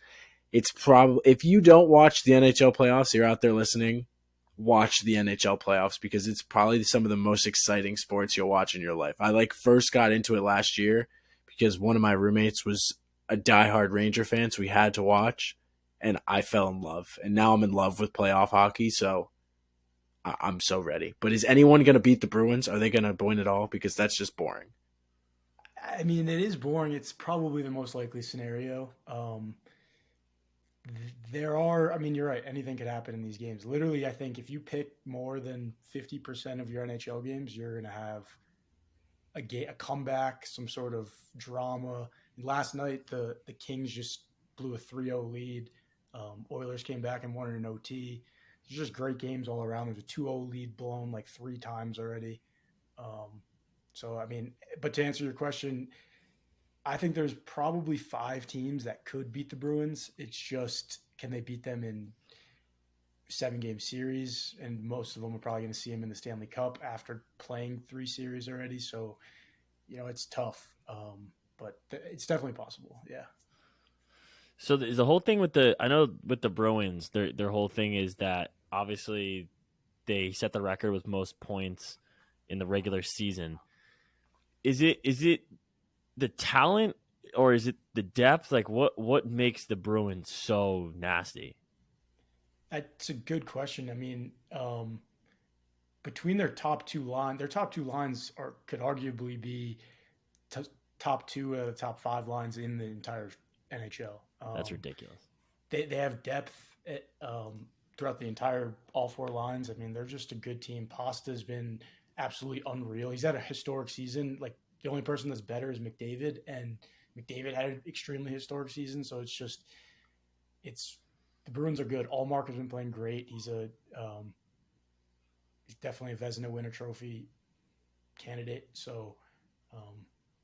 Speaker 1: It's probably, if you don't watch the NHL playoffs, you're out there listening, watch the NHL playoffs because it's probably some of the most exciting sports you'll watch in your life. I first got into it last year because one of my roommates was a diehard Ranger fan, so we had to watch, and I fell in love. And now I'm in love with playoff hockey, so I'm so ready. But is anyone going to beat the Bruins? Are they going to win it all? Because that's just boring.
Speaker 3: I mean, it is boring. It's probably the most likely scenario. I mean, you're right. Anything could happen in these games. Literally, I think if you pick more than 50% of your NHL games, you're going to have a comeback, some sort of drama. Last night, the Kings just blew a 3-0 lead. Oilers came back and won in an OT. It's just great games all around. There's a 2-0 lead blown like 3 times already. So, I mean, but to answer your question, I think there's probably 5 teams that could beat the Bruins. It's just, can they beat them in 7-game series? And most of them are probably going to see them in the Stanley Cup after playing 3 series already. So, it's tough. But it's definitely possible. Yeah.
Speaker 2: So the whole thing with I know with the Bruins, their whole thing is that obviously they set the record with most points in the regular season. Is it the talent or is it the depth? Like what makes the Bruins so nasty?
Speaker 3: That's a good question. I mean, between their top two lines could arguably be t- top 2 of the top 5 lines in the entire NHL.
Speaker 2: That's ridiculous.
Speaker 3: They have depth throughout the entire all 4 lines. I mean, they're just a good team. Pasta's been absolutely unreal. He's had a historic season. Like the only person that's better is McDavid, and McDavid had an extremely historic season. So it's the Bruins are good. Allmark has been playing great. He's definitely a Vezina winner trophy candidate. So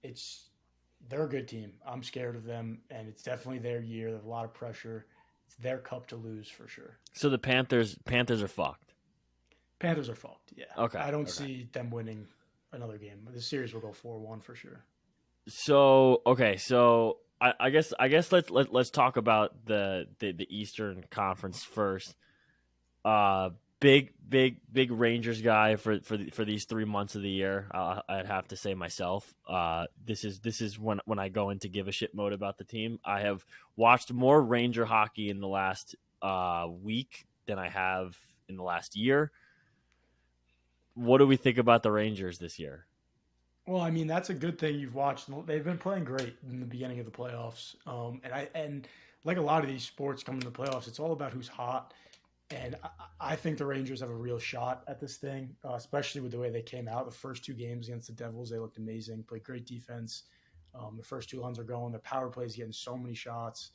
Speaker 3: it's they're a good team. I'm scared of them, and it's definitely their year. There's a lot of pressure. It's their cup to lose for sure.
Speaker 2: So the Panthers are fucked.
Speaker 3: Panthers are fucked. Yeah.
Speaker 2: Okay.
Speaker 3: I don't see them winning another game. The series will go 4-1 for sure.
Speaker 2: So I guess let's talk about the Eastern Conference first. Big Rangers guy for these 3 months of the year. I'd have to say myself. This is when I go into give a shit mode about the team. I have watched more Ranger hockey in the last week than I have in the last year. What do we think about the Rangers this year?
Speaker 3: Well, I mean, that's a good thing you've watched. They've been playing great in the beginning of the playoffs. And like a lot of these sports coming to the playoffs, it's all about who's hot. And I think the Rangers have a real shot at this thing, especially with the way they came out. The first 2 games against the Devils, they looked amazing, played great defense. The first 2 runs are going. Their power play is getting so many shots.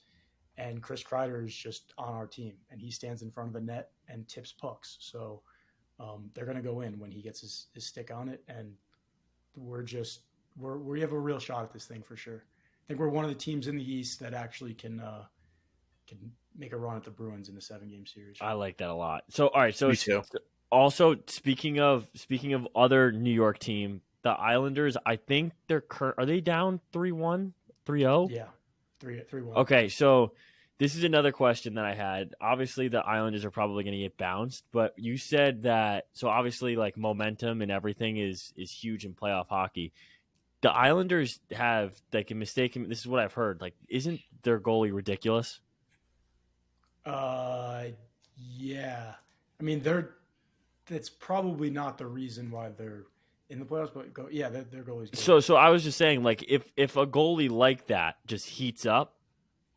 Speaker 3: And Chris Kreider is just on our team, and he stands in front of the net and tips pucks. So they're going to go in when he gets his stick on it. And we have a real shot at this thing for sure. I think we're one of the teams in the East that actually can make a run at the Bruins in the 7-game series.
Speaker 2: I like that a lot. So all right, so
Speaker 1: Me too.
Speaker 2: Also speaking of other New York team, the Islanders, I think are they down 3-1, 3-0?
Speaker 3: Yeah. 3-1.
Speaker 2: Okay, so this is another question that I had. Obviously the Islanders are probably going to get bounced, but you said that, so obviously like momentum and everything is huge in playoff hockey. The Islanders have like a mistake. This is what I've heard. Like, isn't their goalie ridiculous?
Speaker 3: Yeah, I mean that's probably not the reason why they're in the playoffs, but their goalie's good.
Speaker 2: So I was just saying, like, if a goalie like that just heats up,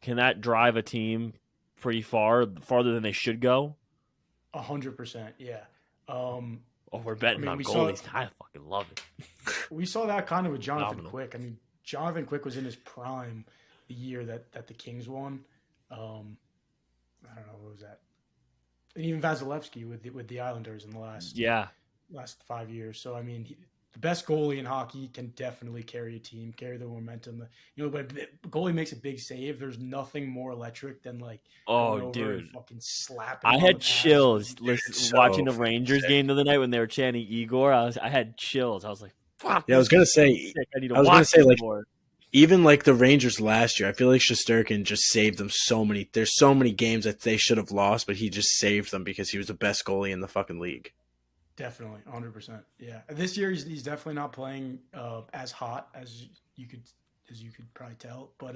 Speaker 2: can that drive a team pretty farther than they should go?
Speaker 3: 100%, yeah.
Speaker 2: Oh, we're
Speaker 3: I
Speaker 2: betting
Speaker 3: mean,
Speaker 2: on goalies. I fucking love it.
Speaker 3: we saw that kind of with Jonathan
Speaker 2: Phenomenal.
Speaker 3: Quick. I mean, Jonathan Quick was in his prime the year that the Kings won. I don't know what was that, and even Vasilevsky with the Islanders in the
Speaker 2: Yeah.
Speaker 3: last 5 years. So I mean, the best goalie in hockey can definitely carry a team, carry the momentum. But the goalie makes a big save. There's nothing more electric than like
Speaker 2: Oh,
Speaker 3: going over and
Speaker 2: dude.
Speaker 3: fucking slapping
Speaker 2: I
Speaker 3: him on the
Speaker 2: had
Speaker 3: pads.
Speaker 2: chills watching
Speaker 1: So
Speaker 2: the
Speaker 1: fucking
Speaker 2: Rangers
Speaker 1: sick.
Speaker 2: game the other night when they were chanting Igor. I had chills. I was like, "Fuck,
Speaker 1: Yeah, I was
Speaker 2: this
Speaker 1: gonna
Speaker 2: is so
Speaker 1: say.
Speaker 2: sick. I need to
Speaker 1: I was gonna
Speaker 2: watch
Speaker 1: say
Speaker 2: this
Speaker 1: like
Speaker 2: more."
Speaker 1: even like the Rangers last year. I feel like Shesterkin just saved them so many. There's so many games that they should have lost, but he just saved them because he was the best goalie in the fucking league.
Speaker 3: Definitely, 100%. Yeah, this year he's definitely not playing as hot you could as you could probably tell. But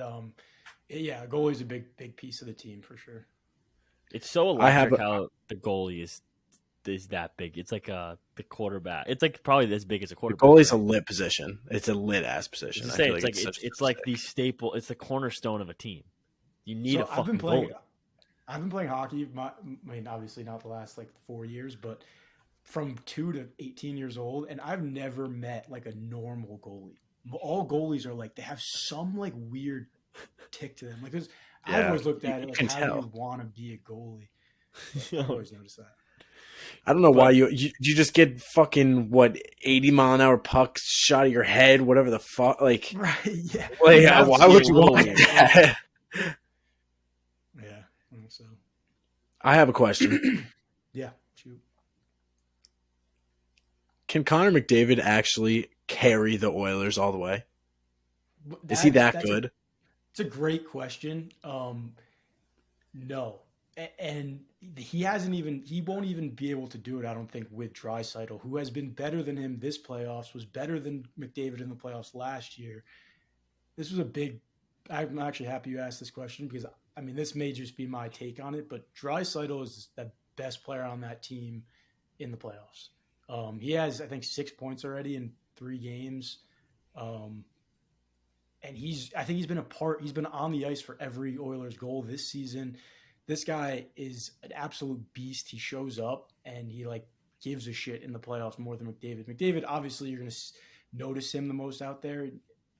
Speaker 3: yeah, goalie's a big piece of the team for sure.
Speaker 2: It's so
Speaker 1: I have
Speaker 2: electric how the goalie is that big. It's like the quarterback. It's like probably as big as a
Speaker 1: the
Speaker 2: quarterback,
Speaker 1: goalie's a
Speaker 2: right?
Speaker 1: lit position. It's a lit ass
Speaker 2: As
Speaker 1: position.
Speaker 2: I
Speaker 1: I
Speaker 2: say,
Speaker 1: feel
Speaker 2: it's
Speaker 1: like
Speaker 2: like
Speaker 1: it's such
Speaker 2: it's
Speaker 1: a
Speaker 2: like the
Speaker 1: sick.
Speaker 2: staple. It's the cornerstone of a team. You need a
Speaker 3: So
Speaker 2: fucking goalie.
Speaker 3: I've been playing hockey. I mean, obviously not the last like 4 years, but from 2 to 18 years old, and I've never met like a normal goalie. All goalies are like they have some like weird tick to them. Like, cause I've
Speaker 1: Yeah,
Speaker 3: always looked at it
Speaker 1: you
Speaker 3: like,
Speaker 1: can
Speaker 3: how do
Speaker 1: tell.
Speaker 3: you want to be a goalie? But I've always noticed that.
Speaker 1: I don't know why
Speaker 2: But
Speaker 1: you just get fucking what 80-mile-an-hour pucks shot at your head, whatever the fuck. Like,
Speaker 3: Right? Yeah.
Speaker 1: like
Speaker 3: That's
Speaker 1: why
Speaker 2: be a
Speaker 1: would you
Speaker 2: little
Speaker 1: want
Speaker 2: weird.
Speaker 1: that?
Speaker 3: Yeah. I think so.
Speaker 1: I have a question.
Speaker 3: Yeah. Shoot.
Speaker 1: Can Connor McDavid actually carry the Oilers all the way? Is he
Speaker 3: That's
Speaker 1: that
Speaker 3: that's a
Speaker 1: good?
Speaker 3: it's a great question. No, and he won't even be able to do it. I don't think with Draisaitl, who has been better than him this playoffs, was better than McDavid in the playoffs last year. This was a big. I'm actually happy you asked this question because I mean this may just be my take on it, but Draisaitl is the best player on that team in the playoffs. He has I think 6 points already in 3 games. Um, and I think he's been on the ice for every Oilers goal this season. This guy is an absolute beast. He shows up and he like gives a shit in the playoffs more than McDavid. McDavid, obviously, you're going to notice him the most out there.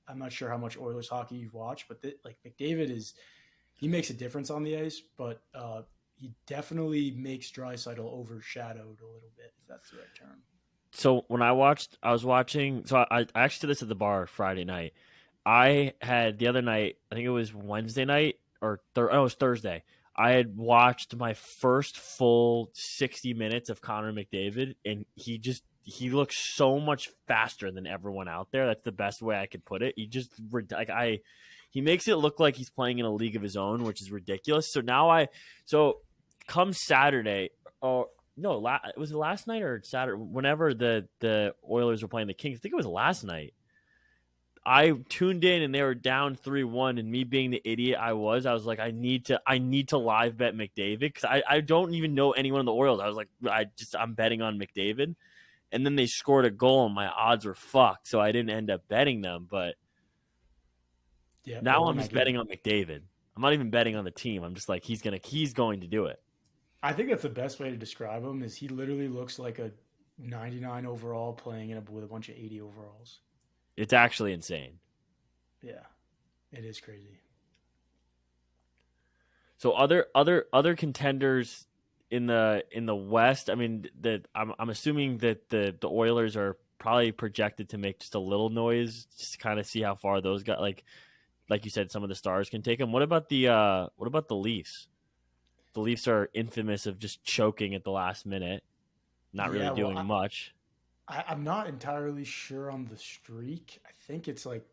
Speaker 3: I'm not sure how much Oilers hockey you've watched, but like McDavid he makes a difference on the ice, but he definitely makes Draisaitl overshadowed a little bit, if that's the right term.
Speaker 2: So when I was watching. So I actually did this at the bar Friday night. I had the other night. I think it was Wednesday night it was Thursday. I had watched my first full 60 minutes of Connor McDavid, and he looks so much faster than everyone out there. That's the best way I could put it. He makes it look like he's playing in a league of his own, which is ridiculous. So come Saturday, or no, was it last night or Saturday? Whenever the Oilers were playing the Kings, I think it was last night. I tuned in and they were down 3-1, and me being the idiot I was like, I need to live bet McDavid because I don't even know anyone in the Orioles. I was like, I'm betting on McDavid, and then they scored a goal and my odds were fucked, so I didn't end up betting them. But
Speaker 3: Yeah, they
Speaker 2: now I'm
Speaker 3: won that
Speaker 2: just
Speaker 3: game.
Speaker 2: betting on McDavid. I'm not even betting on the team. I'm just like, he's going to do it.
Speaker 3: I think that's the best way to describe him. Is he literally looks like a 99 overall playing with a bunch of 80 overalls.
Speaker 2: It's actually insane.
Speaker 3: Yeah, it is crazy.
Speaker 2: So other contenders in the West. I mean, I'm assuming that the Oilers are probably projected to make just a little noise, just to kind of see how far those got. Like you said, some of the stars can take them. What about the Leafs? The Leafs are infamous of just choking at the last minute, not really
Speaker 3: Yeah, well,
Speaker 2: doing much.
Speaker 3: I'm not entirely sure on the streak. I think it's like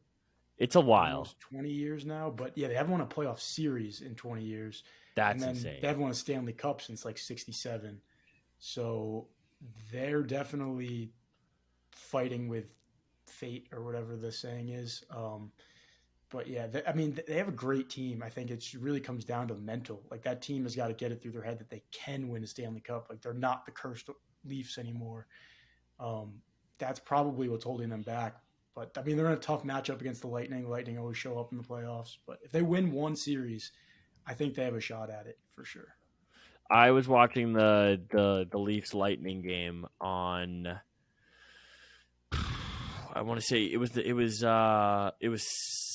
Speaker 2: It's a while.
Speaker 3: almost 20 years now, but yeah, they haven't won a playoff series in 20 years, and
Speaker 2: That's
Speaker 3: then they
Speaker 2: insane.
Speaker 3: haven't won a Stanley Cup since like '67. So they're definitely fighting with fate or whatever the saying is. But yeah, I mean, they have a great team. I think it really comes down to mental. Like that team has got to get it through their head that they can win a Stanley Cup. Like they're not the cursed Leafs anymore. That's probably what's holding them back. But I mean, they're in a tough matchup against the Lightning. The Lightning always show up in the playoffs. But if they win one series, I think they have a shot at it for sure.
Speaker 2: I was watching the Leafs Lightning game on. I want to say it was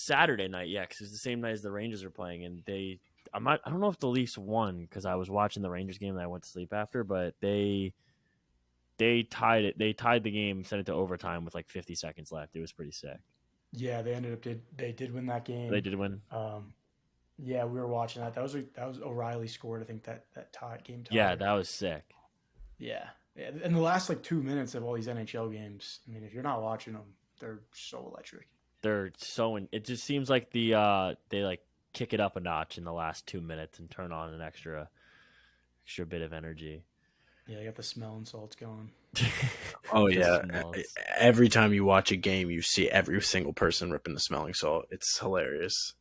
Speaker 2: Saturday night, yeah, because it was the same night as the Rangers were playing, and I don't know if the Leafs won because I was watching the Rangers game and I went to sleep after, but they tied it. They tied the game, sent it to overtime with like 50 seconds left. It was pretty sick.
Speaker 3: Yeah, they did win that game.
Speaker 2: They did win.
Speaker 3: Yeah, we were watching that. That was O'Reilly scored. I think that game tie.
Speaker 2: Yeah, that was sick.
Speaker 3: Yeah. In the last like 2 minutes of all these NHL games, I mean, if you're not watching them, they're so electric.
Speaker 2: It just seems like they like kick it up a notch in the last 2 minutes and turn on an extra bit of energy.
Speaker 3: Yeah, you got the smelling salts going.
Speaker 1: Oh yeah, every time you watch a game, you see every single person ripping the smelling salt. It's hilarious.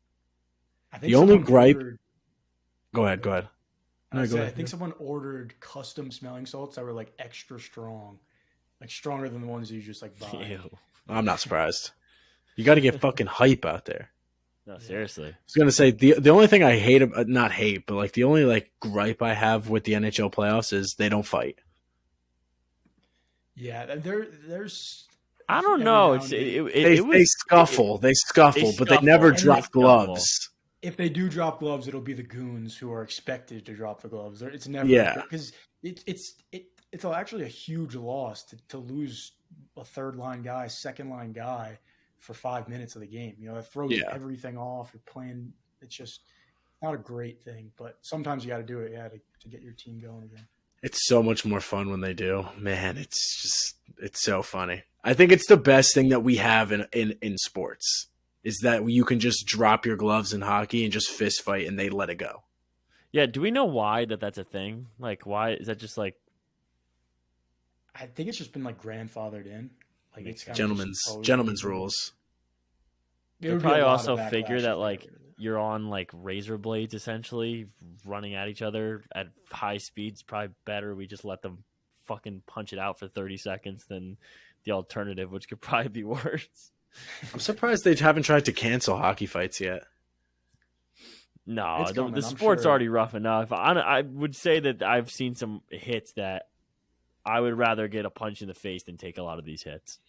Speaker 3: I think
Speaker 1: the only gripe. Go ahead.
Speaker 3: I think someone ordered custom smelling salts that were like extra strong, like stronger than the ones you just like buy.
Speaker 2: Ew.
Speaker 1: I'm not surprised. You got to get fucking hype out there.
Speaker 2: No, seriously.
Speaker 1: I was gonna say the only thing I hate, not hate, but like the only like gripe I have with the NHL playoffs is they don't fight.
Speaker 3: Yeah, there's.
Speaker 2: I don't know.
Speaker 1: They scuffle, but they never drop gloves.
Speaker 3: If they do drop gloves, it'll be the goons who are expected to drop the gloves. It's never because it's actually a huge loss to lose a third line guy, second line guy for 5 minutes of the game. You know, it throws everything off. You're playing. It's just not a great thing, but sometimes you got to do it, to get your team going again.
Speaker 1: It's so much more fun when they do. Man, it's so funny. I think it's the best thing that we have in sports. Is that you can just drop your gloves in hockey and just fist fight and they let it go.
Speaker 2: Yeah, do we know why that's a thing? Like, why is that just like...
Speaker 3: I think it's just been like grandfathered in. Like it's
Speaker 1: gentlemen's rules.
Speaker 2: They probably also figure that like you're on like razor blades essentially running at each other at high speeds. Probably better we just let them fucking punch it out for 30 seconds than the alternative, which could probably be worse.
Speaker 1: I'm surprised they haven't tried to cancel hockey fights yet.
Speaker 2: No, the sport's already rough enough. I would say that I've seen some hits that I would rather get a punch in the face than take a lot of these hits.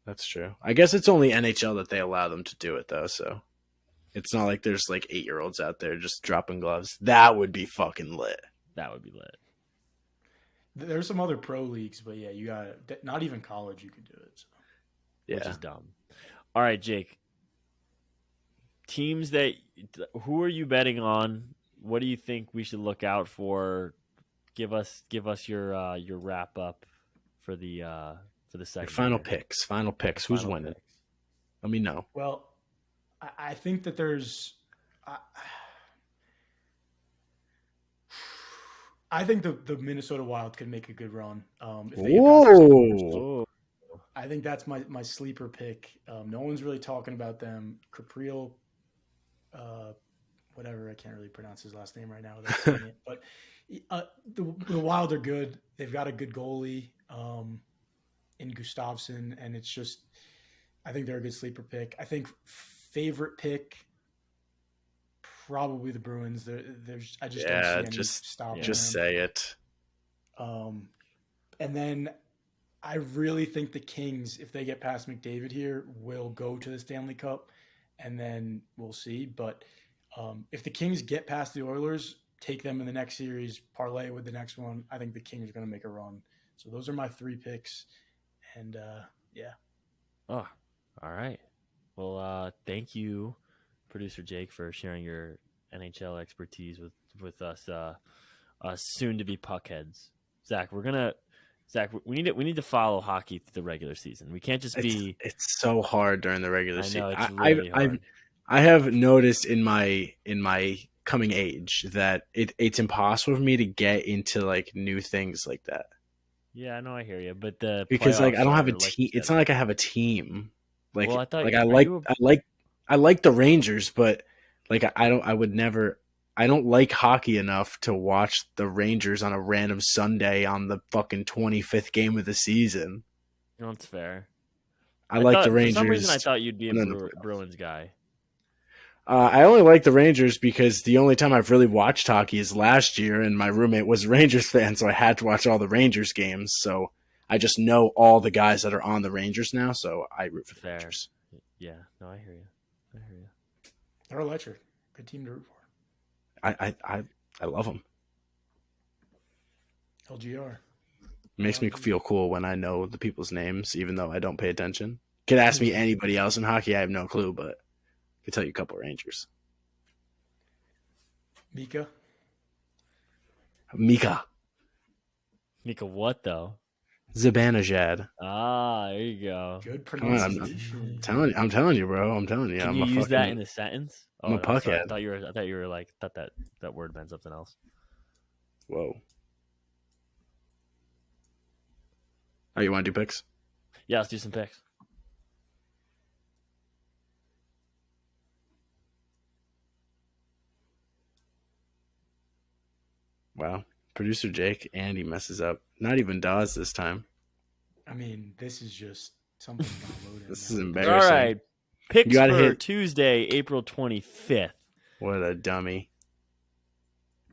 Speaker 1: That's true. I guess it's only NHL that they allow them to do it, though, so it's not like there's like 8-year-olds out there just dropping gloves. That would be fucking lit.
Speaker 2: That would be lit.
Speaker 3: There's some other pro leagues, but yeah, you got not even college you could do it. So.
Speaker 1: Yeah.
Speaker 2: Which is dumb. All right, Jake. Teams who are you betting on? What do you think we should look out for? Give us your wrap up for the second.
Speaker 1: Final picks. Who's winning? Let me know.
Speaker 3: Well, I think that there's. I think the Minnesota Wild could make a good run. If they
Speaker 1: Whoa.
Speaker 3: I think that's my sleeper pick. No one's really talking about them. Capriel, whatever, I can't really pronounce his last name right now without saying it. But the Wild are good. They've got a good goalie in Gustafsson, and it's just I think they're a good sleeper pick. I think favorite pick probably the Bruins. I just don't see any stopping them.
Speaker 1: Just say it.
Speaker 3: And then I really think the Kings, if they get past McDavid here, will go to the Stanley Cup, and then we'll see. But if the Kings get past the Oilers, take them in the next series, parlay with the next one, I think the Kings are going to make a run. So those are my 3 picks, and yeah.
Speaker 2: Oh, all right. Well, thank you, Producer Jake, for sharing your NHL expertise with us soon-to-be puckheads. Zach, we need to follow hockey through the regular season. We can't just be.
Speaker 1: It's so hard during the regular season.
Speaker 2: I know it's really hard.
Speaker 1: I have noticed in my coming age that it's impossible for me to get into like new things like that.
Speaker 2: Yeah, I know, I hear you, but
Speaker 1: because like I don't have a team. It's not like I have a team. Like,
Speaker 2: well, I thought,
Speaker 1: like I like I like the Rangers, but like I don't like hockey enough to watch the Rangers on a random Sunday on the fucking 25th game of the season.
Speaker 2: That's fair.
Speaker 1: I
Speaker 2: I
Speaker 1: like the
Speaker 2: thought for some reason I
Speaker 1: Rangers.
Speaker 2: thought you'd be a
Speaker 1: And then the playoffs.
Speaker 2: Bruins guy.
Speaker 1: I only like the Rangers because the only time I've really watched hockey is last year, and my roommate was a Rangers fan, so I had to watch all the Rangers games. So I just know all the guys that are on the Rangers now, so I root for the
Speaker 2: Fair.
Speaker 1: Rangers.
Speaker 2: Yeah, no, I hear you.
Speaker 3: They're electric. Good team to root for.
Speaker 1: I love them.
Speaker 3: LGR.
Speaker 1: Makes me feel cool when I know the people's names, even though I don't pay attention. Could ask me anybody else in hockey, I have no clue, but I could tell you a couple of Rangers.
Speaker 3: Mika.
Speaker 1: Mika
Speaker 2: what though?
Speaker 1: Zibanejad.
Speaker 2: Ah, there you go.
Speaker 3: Good
Speaker 1: Come on,
Speaker 3: pronunciation.
Speaker 1: I'm telling you, bro. I'm telling you.
Speaker 2: Can
Speaker 1: I'm
Speaker 2: you
Speaker 1: a
Speaker 2: use that
Speaker 1: fucking-
Speaker 2: in a sentence?
Speaker 1: I'm a
Speaker 2: no, sorry,
Speaker 1: puckhead.
Speaker 2: I thought you were like that word meant something else.
Speaker 1: Whoa. Oh, you want to do picks?
Speaker 2: Yeah, let's do some picks.
Speaker 1: Wow. Producer Jake, and he messes up. Not even Dawes this time.
Speaker 3: I mean, this is just something not loaded.
Speaker 1: This
Speaker 3: now.
Speaker 1: is embarrassing.
Speaker 2: All right, picks
Speaker 1: You gotta
Speaker 2: for
Speaker 1: hit-
Speaker 2: Tuesday, April 25th.
Speaker 1: What a dummy.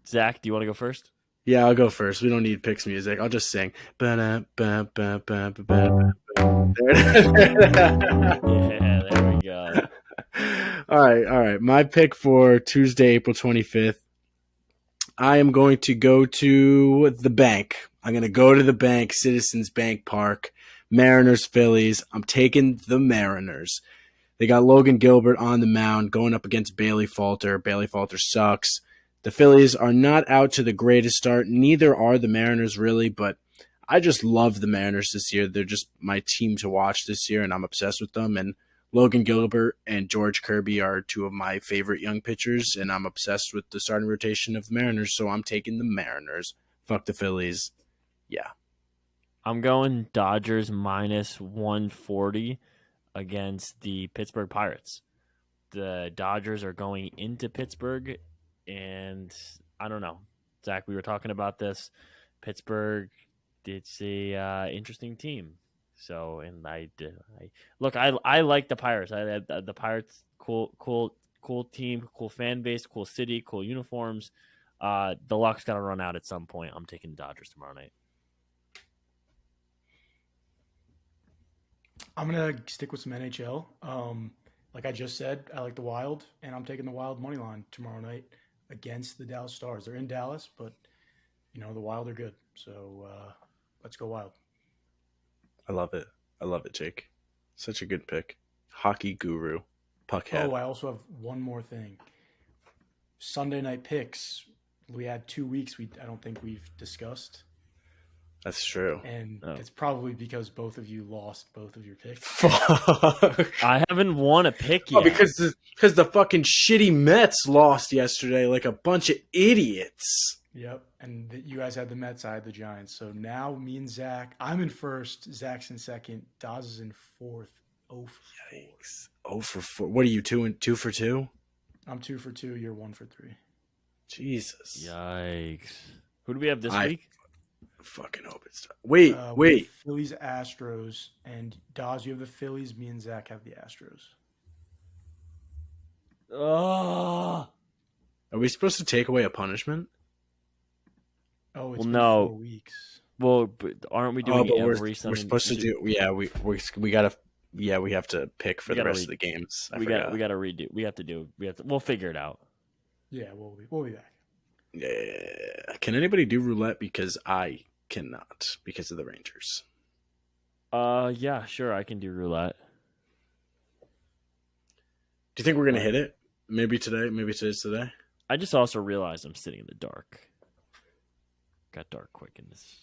Speaker 2: Zach, do you want to go first?
Speaker 1: Yeah, I'll go first. We don't need picks music. I'll just sing. There it is.
Speaker 2: Yeah, there we go.
Speaker 1: All right. My pick for Tuesday, April 25th. I am going to go to the bank. I'm going to go to the bank, Citizens Bank Park, Mariners, Phillies. I'm taking the Mariners. They got Logan Gilbert on the mound going up against Bailey Falter. Bailey Falter sucks. The Phillies are not out to the greatest start. Neither are the Mariners, really, but I just love the Mariners this year. They're just my team to watch this year, and I'm obsessed with them. And Logan Gilbert and George Kirby are two of my favorite young pitchers, and I'm obsessed with the starting rotation of the Mariners, so I'm taking the Mariners. Fuck the Phillies. Yeah.
Speaker 2: I'm going Dodgers minus 140 against the Pittsburgh Pirates. The Dodgers are going into Pittsburgh, and I don't know. Zach, we were talking about this. Pittsburgh, it's a interesting team. So, and I like the Pirates. The Pirates, cool team, cool fan base, cool city, cool uniforms. The luck's got to run out at some point. I'm taking the Dodgers tomorrow night.
Speaker 3: I'm gonna stick with some NHL. Like I just said, I like the Wild, and I'm taking the Wild money line tomorrow night against the Dallas Stars. They're in Dallas, but the Wild are good. So let's go Wild.
Speaker 1: I love it, Jake. Such a good pick. Hockey guru. Puckhead.
Speaker 3: Oh, I also have one more thing. Sunday night picks. We had 2 weeks. I don't think we've discussed,
Speaker 1: That's true.
Speaker 3: and it's probably because both of you lost both of your picks.
Speaker 1: Fuck.
Speaker 2: I haven't won a pick yet.
Speaker 1: Oh, because the fucking shitty Mets lost yesterday like a bunch of idiots.
Speaker 3: Yep, and you guys had the Mets, I had the Giants. So now me and Zach, I'm in first, Zach's in second, Daz is in fourth. 0 for 4.
Speaker 1: Yikes. 0 for 4. What are you, 2 for 2?
Speaker 3: I'm 2 for 2. You're 1 for 3.
Speaker 1: Jesus.
Speaker 2: Yikes. Who do we have this week?
Speaker 1: Fucking hope it's Wait.
Speaker 3: Phillies, Astros, and Daz, you have the Phillies. Me and Zach have the Astros.
Speaker 2: Oh.
Speaker 1: Are we supposed to take away a punishment?
Speaker 3: Oh, it's
Speaker 2: Well,
Speaker 3: been
Speaker 2: no.
Speaker 3: 4 weeks.
Speaker 2: Well, but aren't we doing every
Speaker 1: we're
Speaker 2: Sunday?
Speaker 1: supposed to do. Yeah, we gotta. Yeah, we have to pick for
Speaker 2: We
Speaker 1: the
Speaker 2: gotta
Speaker 1: rest of the games.
Speaker 2: We got to redo. We have to. We'll figure it out.
Speaker 3: Yeah, we'll be back.
Speaker 1: Yeah. Can anybody do roulette? Because I cannot because of the Rangers.
Speaker 2: Yeah, sure. I can do roulette.
Speaker 1: Do you think we're gonna hit it? Maybe today. Maybe today's today.
Speaker 2: I just also realized I'm sitting in the dark. Got dark quick in this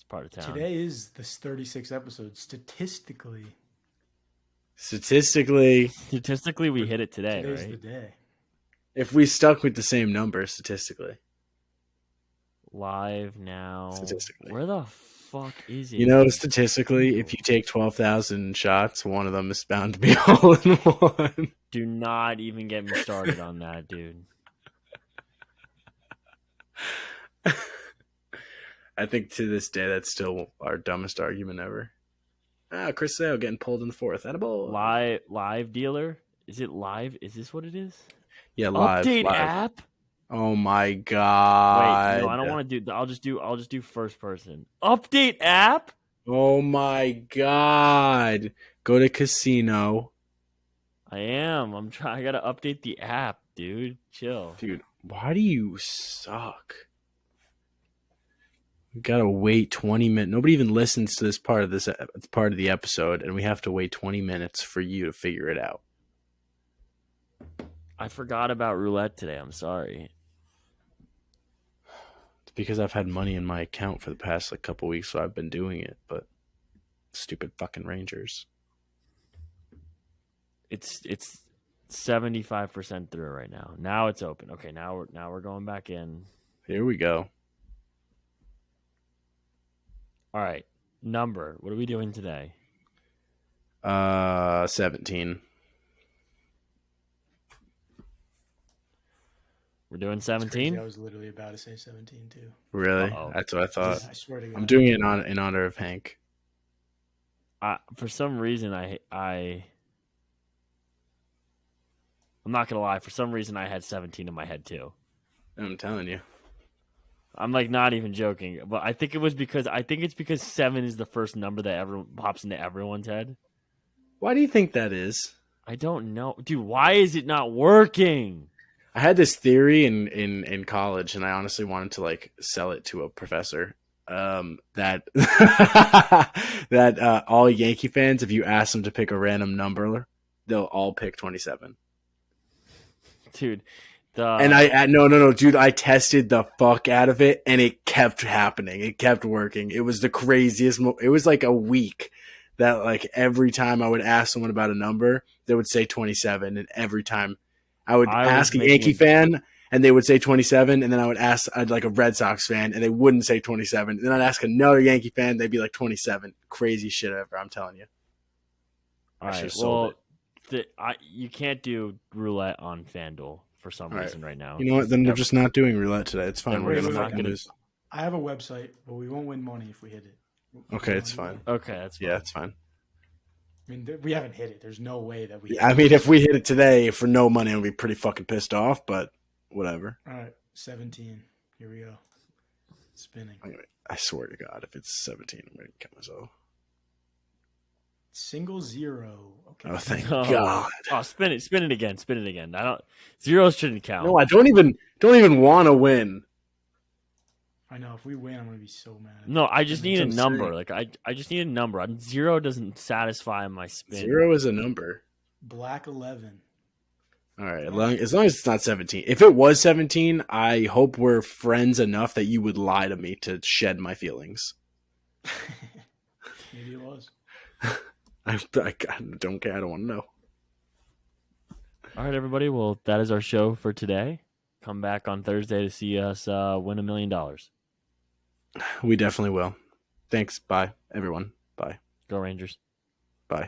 Speaker 2: part of town.
Speaker 3: Today is the 36th episode. Statistically,
Speaker 2: Statistically, we hit it today,
Speaker 3: today's
Speaker 2: right?
Speaker 3: the day.
Speaker 1: If we stuck with the same number statistically.
Speaker 2: Live now.
Speaker 1: Statistically.
Speaker 2: Where the fuck is it?
Speaker 1: You know, statistically, if you take 12,000 shots, one of them is bound to be all in one.
Speaker 2: Do not even get me started on that, dude.
Speaker 1: I think to this day, that's still our dumbest argument ever. Chris Sale getting pulled in the fourth. Attaboy.
Speaker 2: Live dealer? Is it live? Is this what it is?
Speaker 1: Yeah, live.
Speaker 2: Update app?
Speaker 1: Oh my god.
Speaker 2: Wait, no, I don't want to do. I'll just do first person. Update app?
Speaker 1: Oh my god. Go to casino.
Speaker 2: I am. I gotta update the app, dude. Chill.
Speaker 1: Dude, why do you suck? We gotta wait 20 minutes. Nobody even listens to this part of the episode, and we have to wait 20 minutes for you to figure it out.
Speaker 2: I forgot about roulette today. I'm sorry.
Speaker 1: It's because I've had money in my account for the past couple weeks, so I've been doing it. But stupid fucking Rangers.
Speaker 2: It's 75% through right now. Now it's open. Okay, now we're going back in.
Speaker 1: Here we go.
Speaker 2: All right. Number. What are we doing today?
Speaker 1: 17.
Speaker 2: We're doing
Speaker 3: It's
Speaker 2: 17.
Speaker 3: crazy. I was literally about to say 17 too.
Speaker 1: Really?
Speaker 2: Uh-oh.
Speaker 1: That's what I thought.
Speaker 3: I swear to God.
Speaker 1: I'm doing it in honor of Hank.
Speaker 2: For some reason, I'm not gonna lie. For some reason, I had 17 in my head too.
Speaker 1: I'm telling you.
Speaker 2: I'm like not even joking, but I think it's because 7 is the first number that ever pops into everyone's head.
Speaker 1: Why do you think that is?
Speaker 2: I don't know, dude. Why is it not working?
Speaker 1: I had this theory in college, and I honestly wanted to sell it to a professor. That that all Yankee fans, if you ask them to pick a random number, they'll all pick 27.
Speaker 2: Dude.
Speaker 1: And no, dude, I tested the fuck out of it, and it kept happening. It kept working. It was the craziest. It was like a week that every time I would ask someone about a number, they would say 27, and every time I would ask a Yankee fan, and they would say 27, and then I would ask a Red Sox fan, and they wouldn't say 27. And then I'd ask another Yankee fan, they'd be like 27. Crazy shit ever, I'm telling you.
Speaker 2: All right, well, you can't do roulette on FanDuel for some reason right now.
Speaker 1: You know what? Then we're just not doing roulette today. It's fine.
Speaker 2: We're
Speaker 1: We're
Speaker 2: not
Speaker 1: gonna lose.
Speaker 3: I have a website, but we won't win money if we hit it.
Speaker 1: Okay, it's fine.
Speaker 2: Okay, that's fine.
Speaker 1: Yeah, it's fine.
Speaker 3: I mean, we haven't hit it. There's no way that we.
Speaker 1: I mean, if we hit it today for no money, I'll be pretty fucking pissed off. But whatever.
Speaker 3: All right, 17. Here we go. Spinning.
Speaker 1: Anyway, I swear to God, if it's 17, I'm gonna kill myself.
Speaker 3: Single zero. Okay.
Speaker 1: Oh, thank God.
Speaker 2: Oh, spin it again. Zeros shouldn't count.
Speaker 1: No, I don't even want to win.
Speaker 3: I know. If we win, I'm gonna be so mad.
Speaker 2: No, I just need a
Speaker 1: That's what I'm
Speaker 2: number. I just need a number. Zero doesn't satisfy my spin.
Speaker 1: 0 is a number.
Speaker 3: Black 11.
Speaker 1: All right, as long as it's not 17. If it was 17, I hope we're friends enough that you would lie to me to shed my feelings.
Speaker 3: Maybe it was.
Speaker 1: I don't care. I don't want to know.
Speaker 2: All right, everybody. Well, that is our show for today. Come back on Thursday to see us win $1 million.
Speaker 1: We definitely will. Thanks. Bye, everyone. Bye.
Speaker 2: Go Rangers.
Speaker 1: Bye.